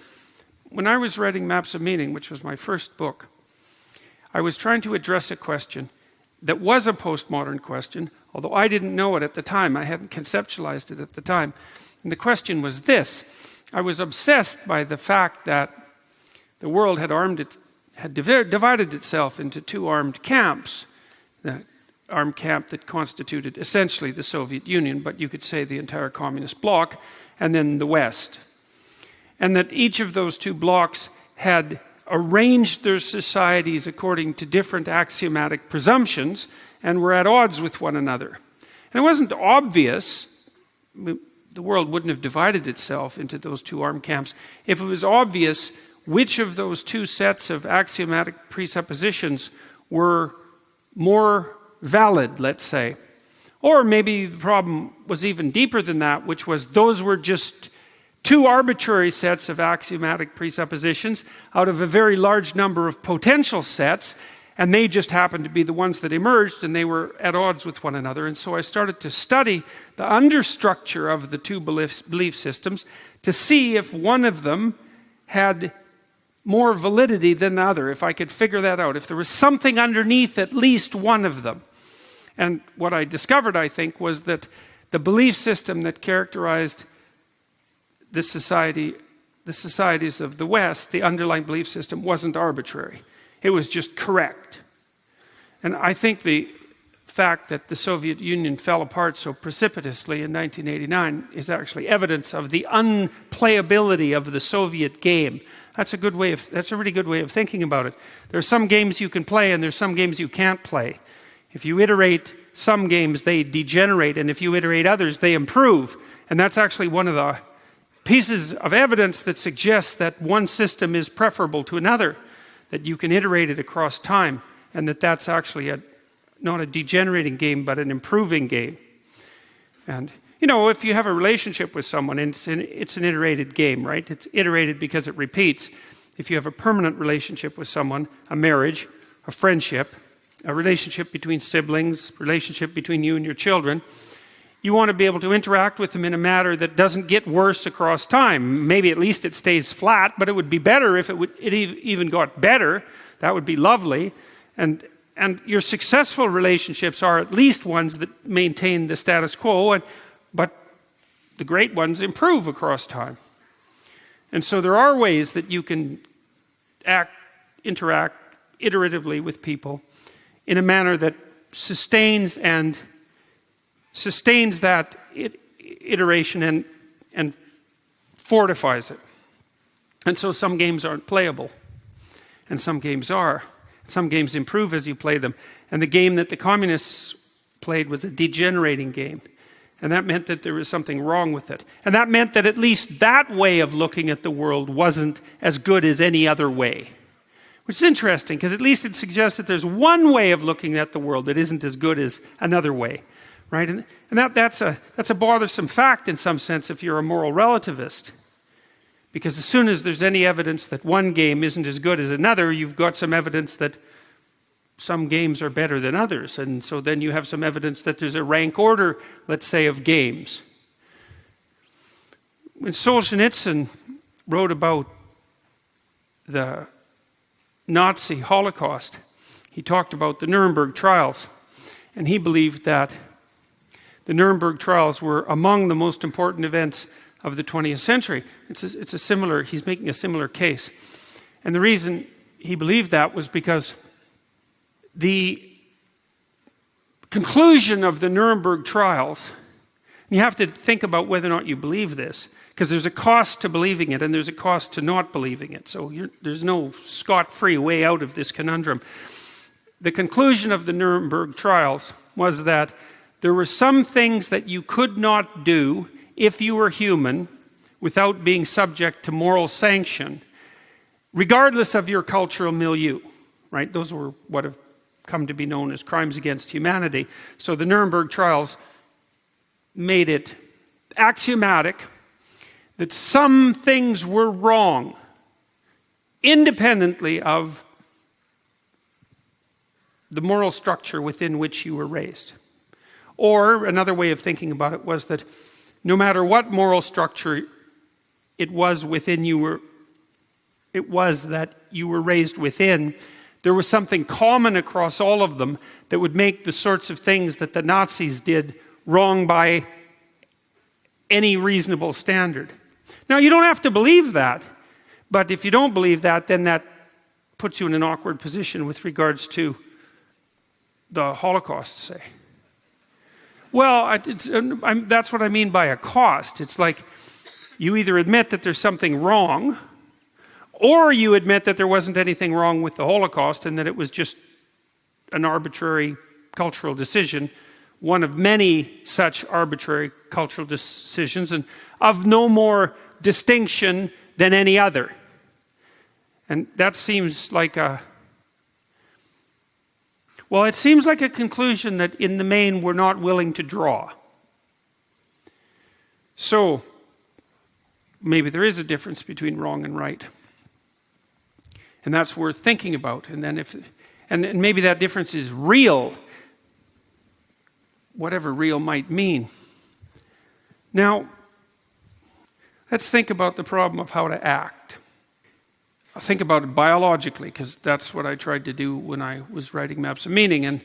When I was writing Maps of Meaning, which was my first book, I was trying to address a question that was a postmodern question, although I didn't know it at the time. I hadn't conceptualized it at the time. And the question was this. I was obsessed by the fact that the world had divided itself into two armed camps. The armed camp that constituted essentially the Soviet Union, but you could say the entire communist bloc, and then the West. And that each of those two blocs had arranged their societies according to different axiomatic presumptions and were at odds with one another. And it wasn't obvious, the world wouldn't have divided itself into those two armed camps, if it was obvious which of those two sets of axiomatic presuppositions were more valid, let's say. Or maybe the problem was even deeper than that, which was those were just two arbitrary sets of axiomatic presuppositions out of a very large number of potential sets, and they just happened to be the ones that emerged, and they were at odds with one another. And so I started to study the understructure of the two belief systems to see if one of them had more validity than the other, if I could figure that out, if there was something underneath at least one of them. And what I discovered, I think, was that the belief system that characterized the societies of the West, the underlying belief system, wasn't arbitrary. It was just correct. And I think the fact that the Soviet Union fell apart so precipitously in 1989 is actually evidence of the unplayability of the Soviet game. That's a really good way of thinking about it. There are some games you can play and there's some games you can't play. If you iterate some games, they degenerate, and if you iterate others, they improve. And that's actually one of the pieces of evidence that suggests that one system is preferable to another, that you can iterate it across time, and that's actually not a degenerating game, but an improving game. And, if you have a relationship with someone, it's an iterated game, right? It's iterated because it repeats. If you have a permanent relationship with someone, a marriage, a friendship, a relationship between siblings, relationship between you and your children, you want to be able to interact with them in a manner that doesn't get worse across time. Maybe at least it stays flat, but it would be better if it even got better. That would be lovely. And your successful relationships are at least ones that maintain the status quo, but the great ones improve across time. And so there are ways that you can interact iteratively with people in a manner that sustains that iteration and fortifies it. And so some games aren't playable, and some games are. Some games improve as you play them. And the game that the communists played was a degenerating game. And that meant that there was something wrong with it. And that meant that at least that way of looking at the world wasn't as good as any other way. Which is interesting, because at least it suggests that there's one way of looking at the world that isn't as good as another way. Right? And that's a bothersome fact in some sense if you're a moral relativist. Because as soon as there's any evidence that one game isn't as good as another, you've got some evidence that some games are better than others. And so then you have some evidence that there's a rank order, let's say, of games. When Solzhenitsyn wrote about the Nazi Holocaust, he talked about the Nuremberg Trials. And he believed that the Nuremberg Trials were among the most important events of the 20th century. He's making a similar case. And the reason he believed that was because the conclusion of the Nuremberg Trials, and you have to think about whether or not you believe this, because there's a cost to believing it and there's a cost to not believing it. So there's no scot-free way out of this conundrum. The conclusion of the Nuremberg Trials was that there were some things that you could not do if you were human without being subject to moral sanction, regardless of your cultural milieu, right? Those were what have come to be known as crimes against humanity. So the Nuremberg Trials made it axiomatic that some things were wrong, independently of the moral structure within which you were raised. Or another way of thinking about it was that no matter what moral structure it was within that you were raised within, there was something common across all of them that would make the sorts of things that the Nazis did wrong by any reasonable standard. Now, you don't have to believe that, but if you don't believe that, then that puts you in an awkward position with regards to the Holocaust, say. Well, that's what I mean by a cost. It's like you either admit that there's something wrong, or you admit that there wasn't anything wrong with the Holocaust and that it was just an arbitrary cultural decision, one of many such arbitrary cultural decisions, and of no more distinction than any other. And that seems like it seems like a conclusion that in the main we're not willing to draw. So, maybe there is a difference between wrong and right. And that's worth thinking about. And then and maybe that difference is real, whatever real might mean. Now, let's think about the problem of how to act. I'll think about it biologically, because that's what I tried to do when I was writing Maps of Meaning. And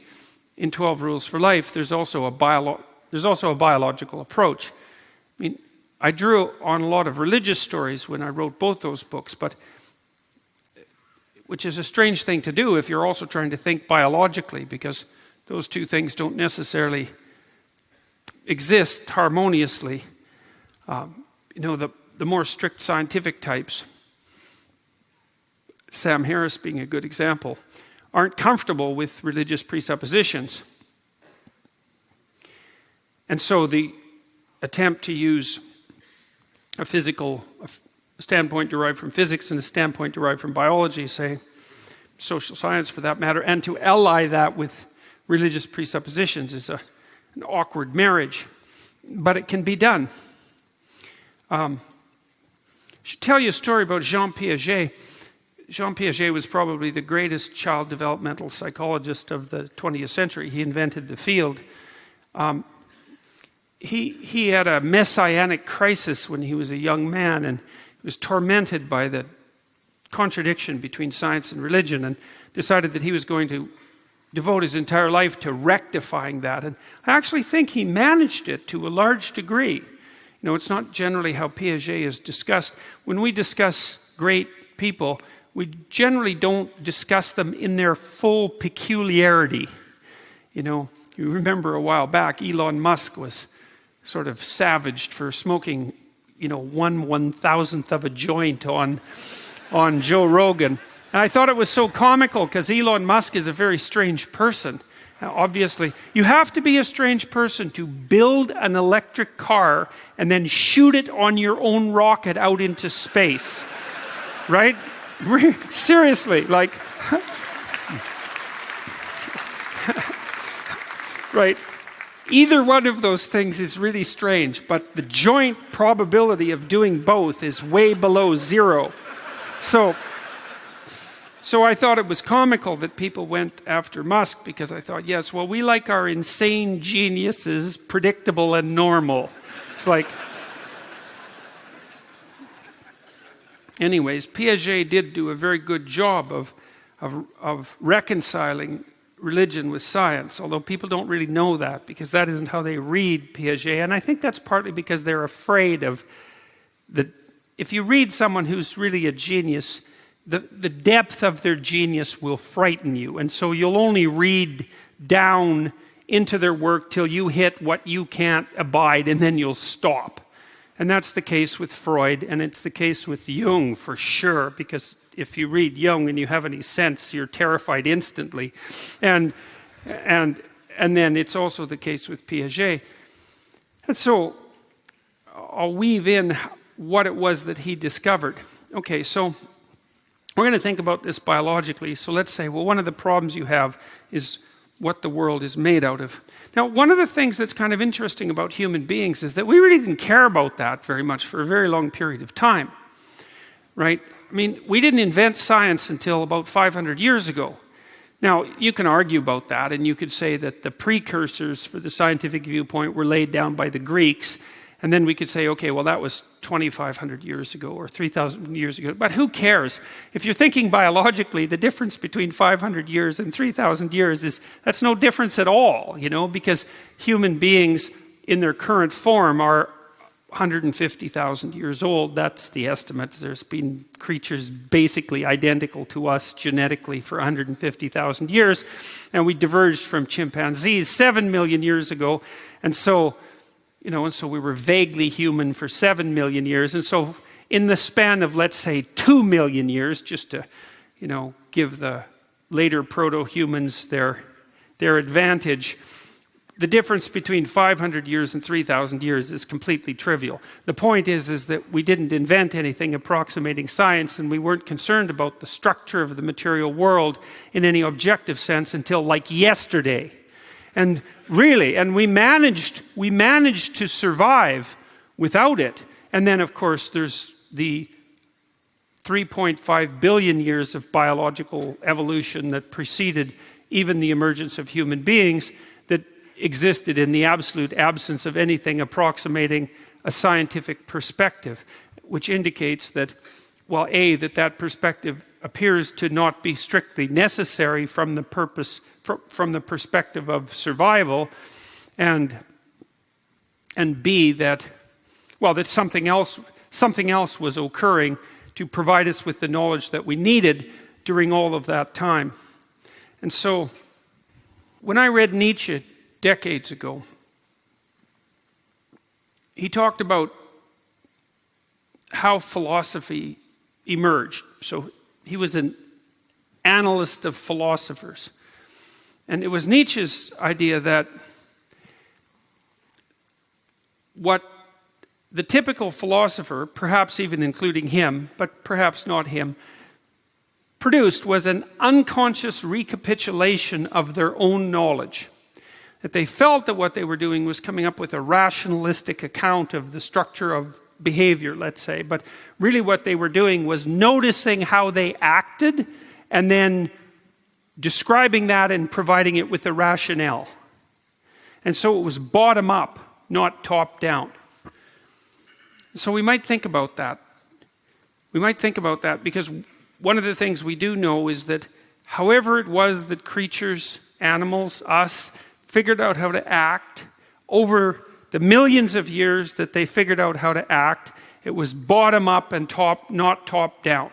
in 12 Rules for Life, there's also a biological approach. I mean, I drew on a lot of religious stories when I wrote both those books, which is a strange thing to do if you're also trying to think biologically, because those two things don't necessarily exist harmoniously. The more strict scientific types, Sam Harris being a good example, aren't comfortable with religious presuppositions. And so the attempt to use a standpoint derived from physics and a standpoint derived from biology, say, social science for that matter, and to ally that with religious presuppositions is an awkward marriage. But it can be done. I should tell you a story about Jean Piaget. Jean Piaget was probably the greatest child developmental psychologist of the 20th century. He invented the field. He had a messianic crisis when he was a young man, and he was tormented by the contradiction between science and religion, and decided that he was going to devote his entire life to rectifying that. And I actually think he managed it to a large degree. It's not generally how Piaget is discussed. When we discuss great people, we generally don't discuss them in their full peculiarity. You remember a while back, Elon Musk was sort of savaged for smoking, 1/1000th of a joint on Joe Rogan. And I thought it was so comical because Elon Musk is a very strange person. Now, obviously, you have to be a strange person to build an electric car and then shoot it on your own rocket out into space. Right? Seriously, right. Either one of those things is really strange, but the joint probability of doing both is way below zero. So I thought it was comical that people went after Musk, because I thought, yes, well, we like our insane geniuses predictable and normal. It's like... Anyways, Piaget did do a very good job of reconciling religion with science, although people don't really know that, because that isn't how they read Piaget. And I think that's partly because they're afraid of if you read someone who's really a genius, the depth of their genius will frighten you. And so you'll only read down into their work till you hit what you can't abide, and then you'll stop. And that's the case with Freud, and it's the case with Jung for sure, because if you read Jung and you have any sense, you're terrified instantly. And then it's also the case with Piaget. And so I'll weave in what it was that he discovered. Okay, so we're going to think about this biologically. So let's say, well, one of the problems you have is what the world is made out of. Now, one of the things that's kind of interesting about human beings is that we really didn't care about that very much for a very long period of time, right? I mean, we didn't invent science until about 500 years ago. Now, you can argue about that, and you could say that the precursors for the scientific viewpoint were laid down by the Greeks, and then we could say, okay, well, that was 2,500 years ago or 3,000 years ago. But who cares? If you're thinking biologically, the difference between 500 years and 3,000 years that's no difference at all, because human beings in their current form are 150,000 years old. That's the estimate. There's been creatures basically identical to us genetically for 150,000 years, and we diverged from chimpanzees 7 million years ago, and so we were vaguely human for 7 million years. And so in the span of, let's say, 2 million years, just to, give the later proto-humans their advantage, the difference between 500 years and 3,000 years is completely trivial. The point is that we didn't invent anything approximating science, and we weren't concerned about the structure of the material world in any objective sense until like yesterday. And really, we managed to survive without it. And then, of course, there's the 3.5 billion years of biological evolution that preceded even the emergence of human beings that existed in the absolute absence of anything approximating a scientific perspective, which indicates that, well, that perspective appears to not be strictly necessary from the perspective of survival, and B, that something else was occurring to provide us with the knowledge that we needed during all of that time. And so, when I read Nietzsche decades ago, he talked about how philosophy emerged. So he was an analyst of philosophers. And it was Nietzsche's idea that what the typical philosopher, perhaps even including him, but perhaps not him, produced was an unconscious recapitulation of their own knowledge. That they felt that what they were doing was coming up with a rationalistic account of the structure of behavior, let's say, but really what they were doing was noticing how they acted and then describing that and providing it with a rationale. And so it was bottom up, not top down. So we might think about that. We might think about that because one of the things we do know is that however it was that creatures, animals, us, figured out how to act, over the millions of years that they figured out how to act, it was bottom up and not top down.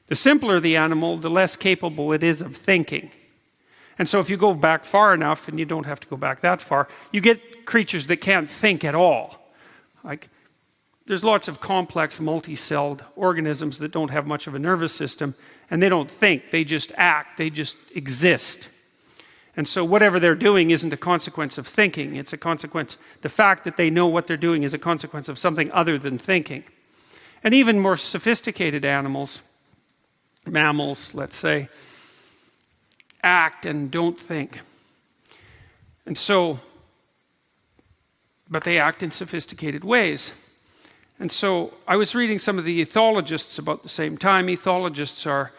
The simpler the animal, the less capable it is of thinking. And so if you go back far enough, and you don't have to go back that far, you get creatures that can't think at all. Like, there's lots of complex multi-celled organisms that don't have much of a nervous system, and they don't think, they just act, they just exist. And so whatever they're doing isn't a consequence of thinking, it's a consequence, the fact that they know what they're doing is a consequence of something other than thinking. And even more sophisticated animals, mammals, let's say, act and don't think. And so, but they act in sophisticated ways. And so I was reading some of the ethologists about the same time. Ethologists are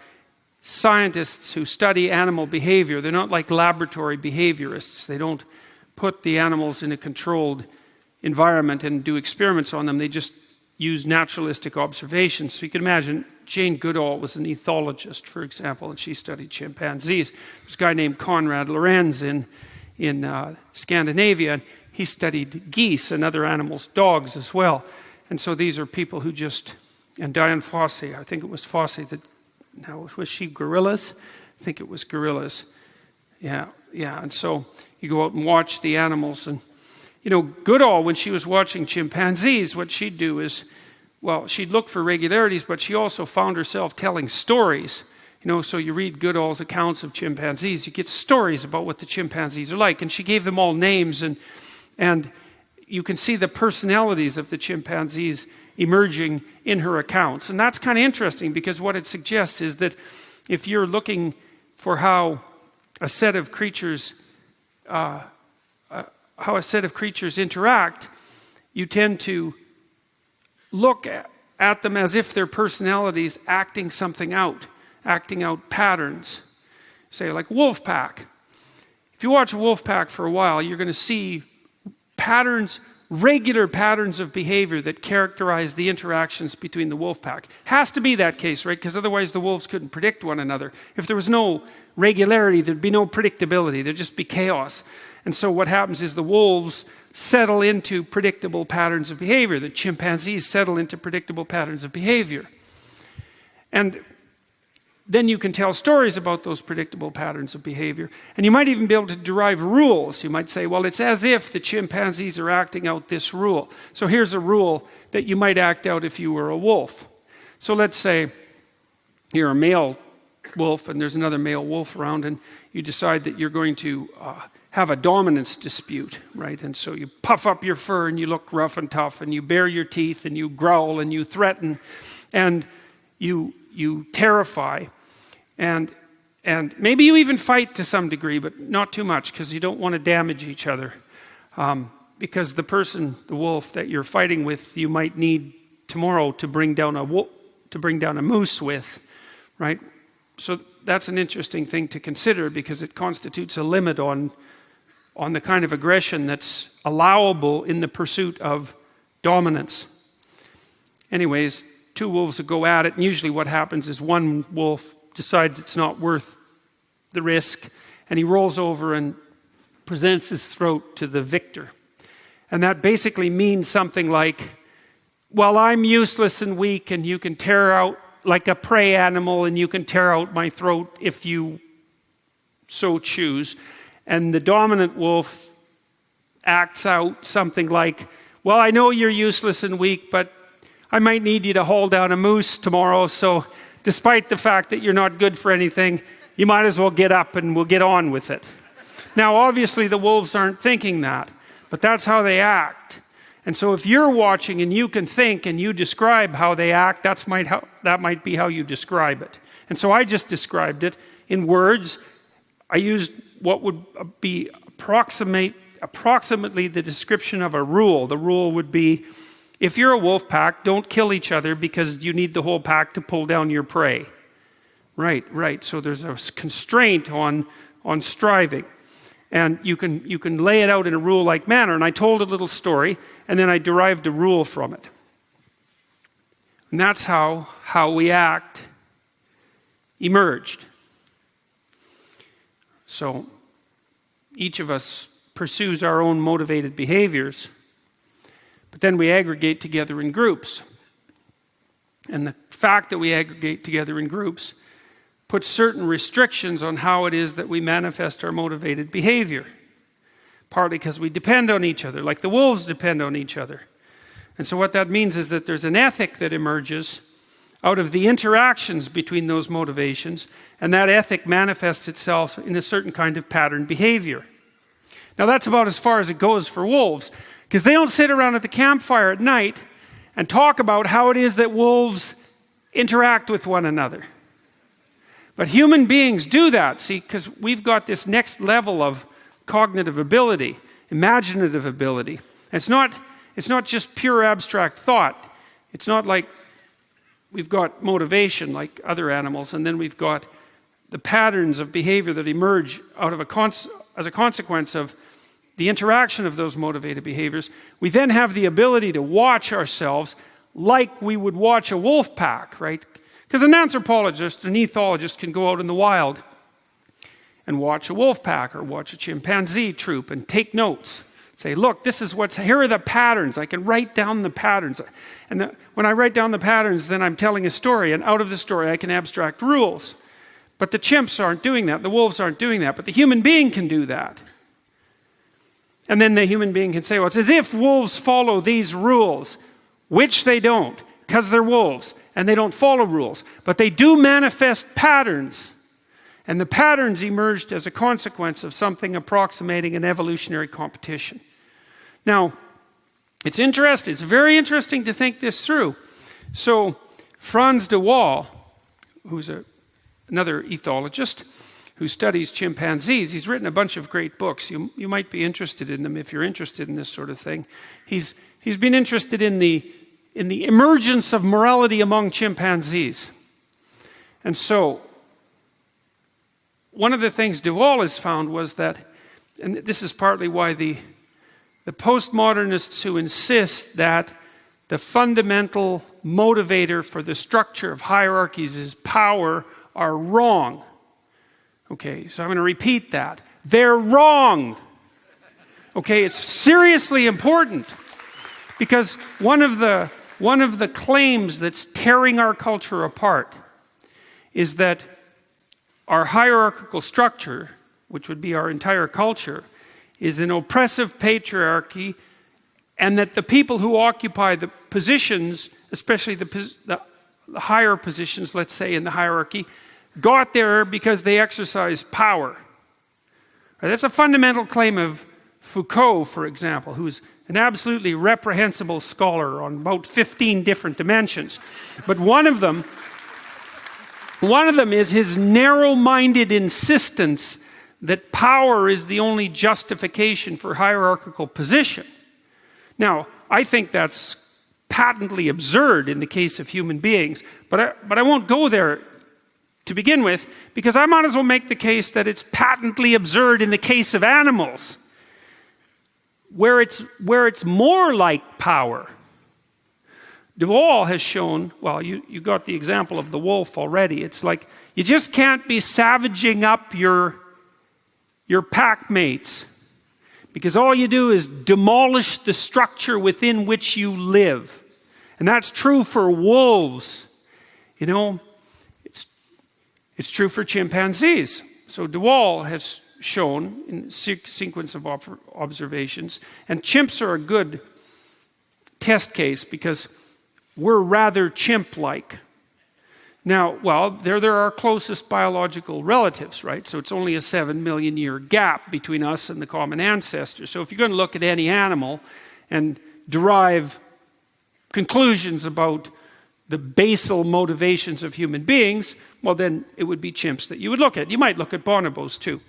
scientists who study animal behavior. They're not like laboratory behaviorists. They don't put the animals in a controlled environment and do experiments on them. They just use naturalistic observations. So you can imagine Jane Goodall was an ethologist, for example, and she studied chimpanzees. There's a guy named Konrad Lorenz in Scandinavia, and he studied geese and other animals, dogs as well. And so these are people who and Diane Fossey, I think it was Fossey that, now was she gorillas? I think it was gorillas. Yeah. And so you go out and watch the animals, and Goodall, when she was watching chimpanzees, what she'd do is, she'd look for regularities, but she also found herself telling stories. So you read Goodall's accounts of chimpanzees, you get stories about what the chimpanzees are like, and she gave them all names, and you can see the personalities of the chimpanzees emerging in her accounts. And that's kind of interesting because what it suggests is that if you're looking for how a set of creatures, how a set of creatures interact, you tend to look at them as if their personalities acting something out, acting out patterns. Say like wolf pack. If you watch a wolf pack for a while, you're going to see patterns, regular patterns of behavior that characterize the interactions between the wolf pack. Has to be that case, right? Because otherwise the wolves couldn't predict one another. If there was no regularity, there'd be no predictability. There'd just be chaos. And so what happens is the wolves settle into predictable patterns of behavior. The chimpanzees settle into predictable patterns of behavior. And then you can tell stories about those predictable patterns of behavior. And you might even be able to derive rules. You might say, well, it's as if the chimpanzees are acting out this rule. So here's a rule that you might act out if you were a wolf. So let's say you're a male wolf and there's another male wolf around, and you decide that you're going to have a dominance dispute, right? And so you puff up your fur and you look rough and tough and you bare your teeth and you growl and you threaten and you terrify, and maybe you even fight to some degree, but not too much, because you don't want to damage each other. Because the person, the wolf that you're fighting with, you might need tomorrow to bring down a moose with, right? So that's an interesting thing to consider, because it constitutes a limit on the kind of aggression that's allowable in the pursuit of dominance. Anyways, two wolves will go at it, and usually what happens is one wolf decides it's not worth the risk, and he rolls over and presents his throat to the victor. And that basically means something like, well, I'm useless and weak, and you can tear out like a prey animal, and you can tear out my throat if you so choose. And the dominant wolf acts out something like, well, I know you're useless and weak, but I might need you to haul down a moose tomorrow, so despite the fact that you're not good for anything, you might as well get up and we'll get on with it. Now, obviously, the wolves aren't thinking that, but that's how they act. And so if you're watching and you can think and you describe how they act, that might be how you describe it. And so I just described it in words. I used what would be approximately the description of a rule. The rule would be, if you're a wolf pack, don't kill each other because you need the whole pack to pull down your prey. Right. So there's a constraint on striving. And you can lay it out in a rule-like manner. And I told a little story, and then I derived a rule from it. And that's how we act emerged. So each of us pursues our own motivated behaviors, but then we aggregate together in groups. And the fact that we aggregate together in groups puts certain restrictions on how it is that we manifest our motivated behavior. Partly because we depend on each other, like the wolves depend on each other. And so what that means is that there's an ethic that emerges out of the interactions between those motivations, and that ethic manifests itself in a certain kind of pattern behavior. Now that's about as far as it goes for wolves, because they don't sit around at the campfire at night and talk about how it is that wolves interact with one another. But human beings do that, see, because we've got this next level of cognitive ability, imaginative ability. It's not just pure abstract thought. It's not like we've got motivation like other animals, and then we've got the patterns of behavior that emerge out of as a consequence of the interaction of those motivated behaviors. We then have the ability to watch ourselves like we would watch a wolf pack, right? Because an anthropologist, an ethologist can go out in the wild and watch a wolf pack or watch a chimpanzee troop and take notes. Say, look, here are the patterns. I can write down the patterns. And when I write down the patterns, then I'm telling a story. And out of the story, I can abstract rules. But the chimps aren't doing that. The wolves aren't doing that. But the human being can do that. And then the human being can say, well, it's as if wolves follow these rules, which they don't, because they're wolves. And they don't follow rules. But they do manifest patterns. And the patterns emerged as a consequence of something approximating an evolutionary competition. Now, it's interesting. It's very interesting to think this through. So, Franz de Waal, who's another ethologist, who studies chimpanzees. He's written a bunch of great books. You might be interested in them if you're interested in this sort of thing. He's been interested in the emergence of morality among chimpanzees. And so, one of the things de Waal has found was that, and this is partly why the postmodernists who insist that the fundamental motivator for the structure of hierarchies is power are wrong. Okay, so I'm going to repeat that. They're wrong. Okay, it's seriously important because one of the claims that's tearing our culture apart is that our hierarchical structure, which would be our entire culture, is an oppressive patriarchy, and that the people who occupy the positions, especially the higher positions, let's say, in the hierarchy, got there because they exercised power. Right? That's a fundamental claim of Foucault, for example, who's an absolutely reprehensible scholar on about 15 different dimensions. But one of them is his narrow-minded insistence that power is the only justification for hierarchical position. Now, I think that's patently absurd in the case of human beings, but I won't go there to begin with, because I might as well make the case that it's patently absurd in the case of animals, where it's more like power. De Waal has shown, well, you got the example of the wolf already. It's like you just can't be savaging up your pack mates, because all you do is demolish the structure within which you live. And that's true for wolves. You know, it's true for chimpanzees. So de Waal has shown in a sequence of observations, and chimps are a good test case because we're rather chimp-like. Now, well, they're our closest biological relatives, right? So it's only a 7 million year gap between us and the common ancestor. So if you're going to look at any animal and derive conclusions about the basal motivations of human beings, well, then it would be chimps that you would look at. You might look at bonobos too,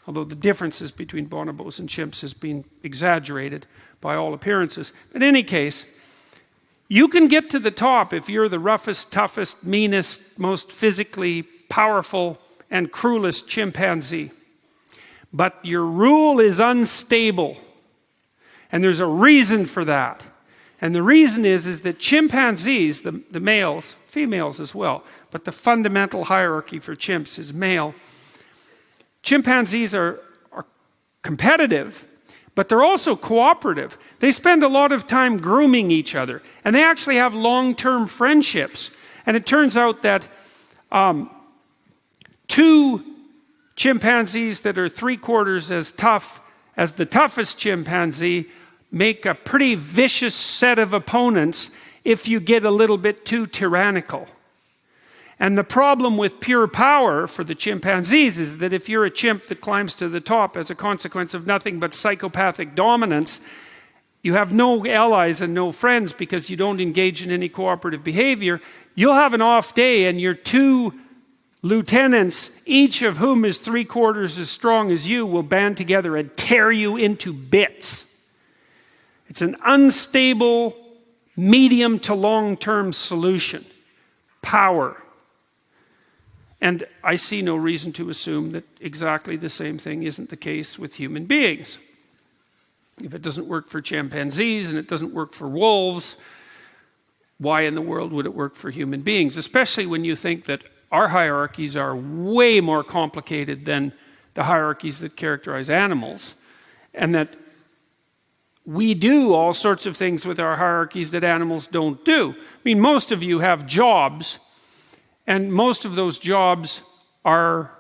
although the differences between bonobos and chimps has been exaggerated by all appearances. In any case, you can get to the top if you're the roughest, toughest, meanest, most physically powerful and cruelest chimpanzee. But your rule is unstable. And there's a reason for that. And the reason is that chimpanzees, the males, females as well, but the fundamental hierarchy for chimps is male. Chimpanzees are competitive, but they're also cooperative. They spend a lot of time grooming each other, and they actually have long-term friendships. And it turns out that 2 chimpanzees that are 3/4 as tough as the toughest chimpanzee make a pretty vicious set of opponents if you get a little bit too tyrannical. And the problem with pure power for the chimpanzees is that if you're a chimp that climbs to the top as a consequence of nothing but psychopathic dominance, you have no allies and no friends because you don't engage in any cooperative behavior. You'll have an off day and your 2 lieutenants, each of whom is 3/4 as strong as you, will band together and tear you into bits. It's an unstable, medium to long-term solution. Power. And I see no reason to assume that exactly the same thing isn't the case with human beings. If it doesn't work for chimpanzees and it doesn't work for wolves, why in the world would it work for human beings? Especially when you think that our hierarchies are way more complicated than the hierarchies that characterize animals, and that we do all sorts of things with our hierarchies that animals don't do. I mean, most of you have jobs, and most of those jobs are,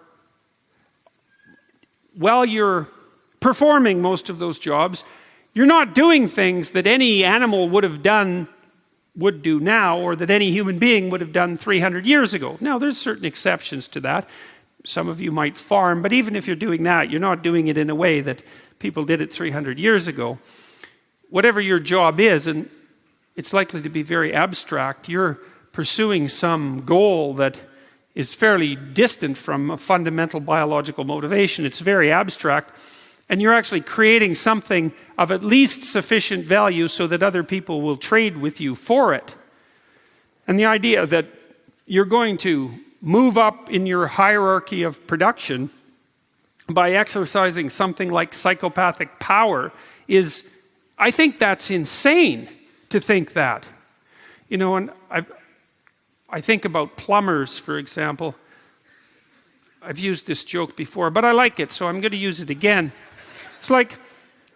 while you're performing most of those jobs, you're not doing things that any animal would do now, or that any human being would have done 300 years ago. Now, there's certain exceptions to that. Some of you might farm, but even if you're doing that, you're not doing it in a way that people did it 300 years ago. Whatever your job is, and it's likely to be very abstract, you're pursuing some goal that is fairly distant from a fundamental biological motivation. It's very abstract. And you're actually creating something of at least sufficient value so that other people will trade with you for it. And the idea that you're going to move up in your hierarchy of production by exercising something like psychopathic power is, I think that's insane to think that. You know, and I think about plumbers, for example. I've used this joke before, but I like it, so I'm going to use it again. It's like,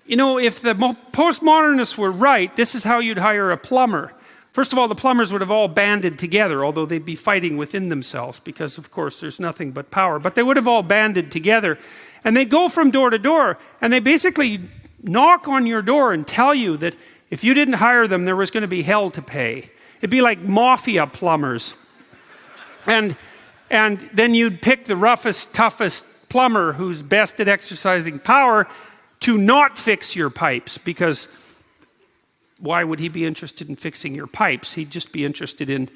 you know, if the postmodernists were right, this is how you'd hire a plumber. First of all, the plumbers would have all banded together, although they'd be fighting within themselves because, of course, there's nothing but power. But they would have all banded together. And they'd go from door to door, and they basically knock on your door and tell you that if you didn't hire them, there was going to be hell to pay. It'd be like mafia plumbers. And then you'd pick the roughest, toughest plumber who's best at exercising power to not fix your pipes, because why would he be interested in fixing your pipes? He'd just be interested in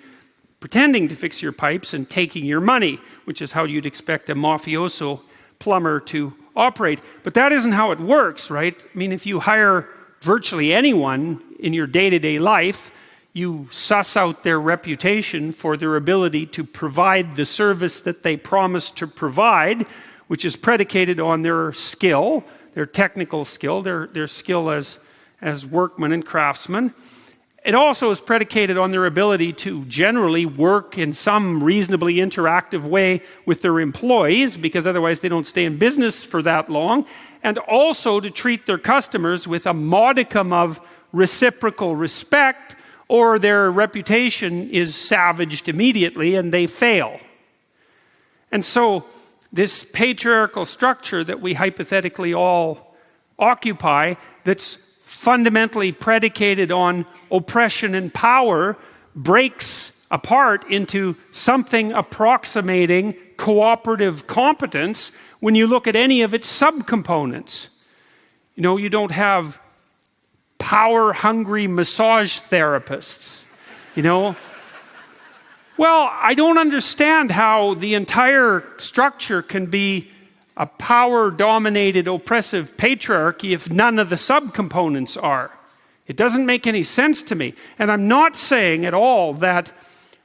pretending to fix your pipes and taking your money, which is how you'd expect a mafioso plumber to operate. But that isn't how it works, right? I mean, if you hire virtually anyone in your day-to-day life, you suss out their reputation for their ability to provide the service that they promise to provide, which is predicated on their skill, their technical skill, their skill as workmen and craftsmen. It also is predicated on their ability to generally work in some reasonably interactive way with their employees, because otherwise they don't stay in business for that long, and also to treat their customers with a modicum of reciprocal respect, or their reputation is savaged immediately and they fail. And so this patriarchal structure that we hypothetically all occupy, that's fundamentally predicated on oppression and power, breaks apart into something approximating cooperative competence when you look at any of its subcomponents. You know, you don't have power-hungry massage therapists, you know. Well, I don't understand how the entire structure can be a power-dominated, oppressive patriarchy if none of the subcomponents are. It doesn't make any sense to me. And I'm not saying at all that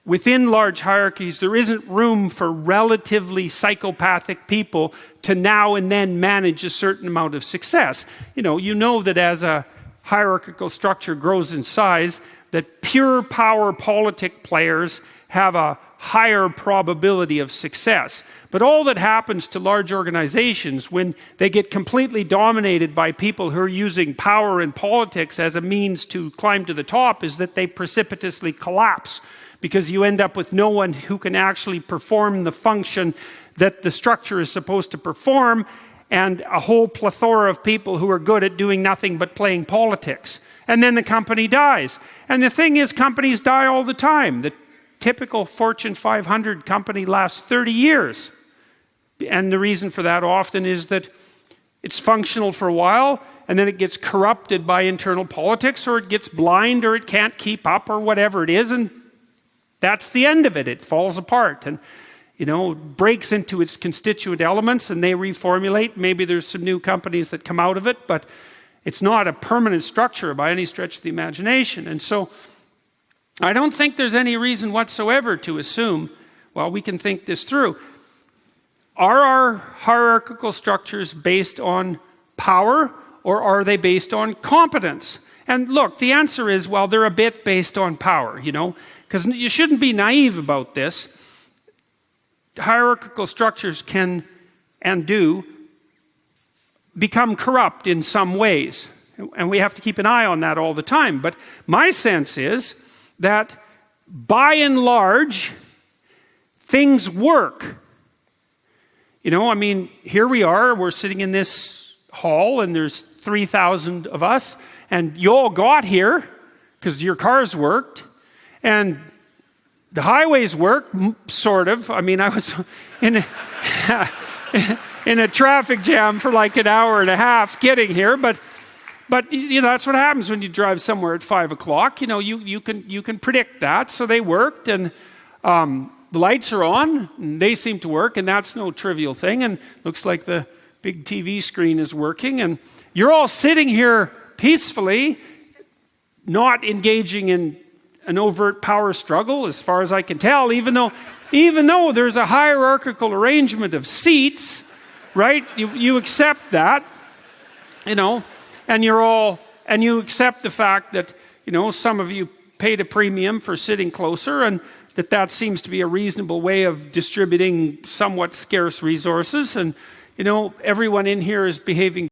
within large hierarchies there isn't room for relatively psychopathic people to now and then manage a certain amount of success. You know that as a hierarchical structure grows in size, that pure power politic players have a higher probability of success. But all that happens to large organizations when they get completely dominated by people who are using power and politics as a means to climb to the top is that they precipitously collapse, because you end up with no one who can actually perform the function that the structure is supposed to perform, and a whole plethora of people who are good at doing nothing but playing politics. And then the company dies. And the thing is, companies die all the time. The typical Fortune 500 company lasts 30 years. And the reason for that often is that it's functional for a while, and then it gets corrupted by internal politics, or it gets blind, or it can't keep up, or whatever it is, and that's the end of it. It falls apart. And breaks into its constituent elements, and they reformulate. Maybe there's some new companies that come out of it, but it's not a permanent structure by any stretch of the imagination. And so I don't think there's any reason whatsoever to assume, well, we can think this through. Are our hierarchical structures based on power, or are they based on competence? And look, the answer is, well, they're a bit based on power, because you shouldn't be naive about this. Hierarchical structures can and do become corrupt in some ways, and we have to keep an eye on that all the time. But my sense is that by and large, things work. Here we are, we're sitting in this hall, and there's 3,000 of us, and you all got here because your cars worked, and the highways work, sort of. I was in a traffic jam for like an hour and a half getting here, but that's what happens when you drive somewhere at 5 o'clock. You can predict that, so they worked, and the lights are on, and they seem to work, and that's no trivial thing, and looks like the big TV screen is working, and you're all sitting here peacefully, not engaging in an overt power struggle, as far as I can tell, even though there's a hierarchical arrangement of seats, right? You accept that, and you accept the fact that, some of you paid a premium for sitting closer, and that seems to be a reasonable way of distributing somewhat scarce resources, and everyone in here is behaving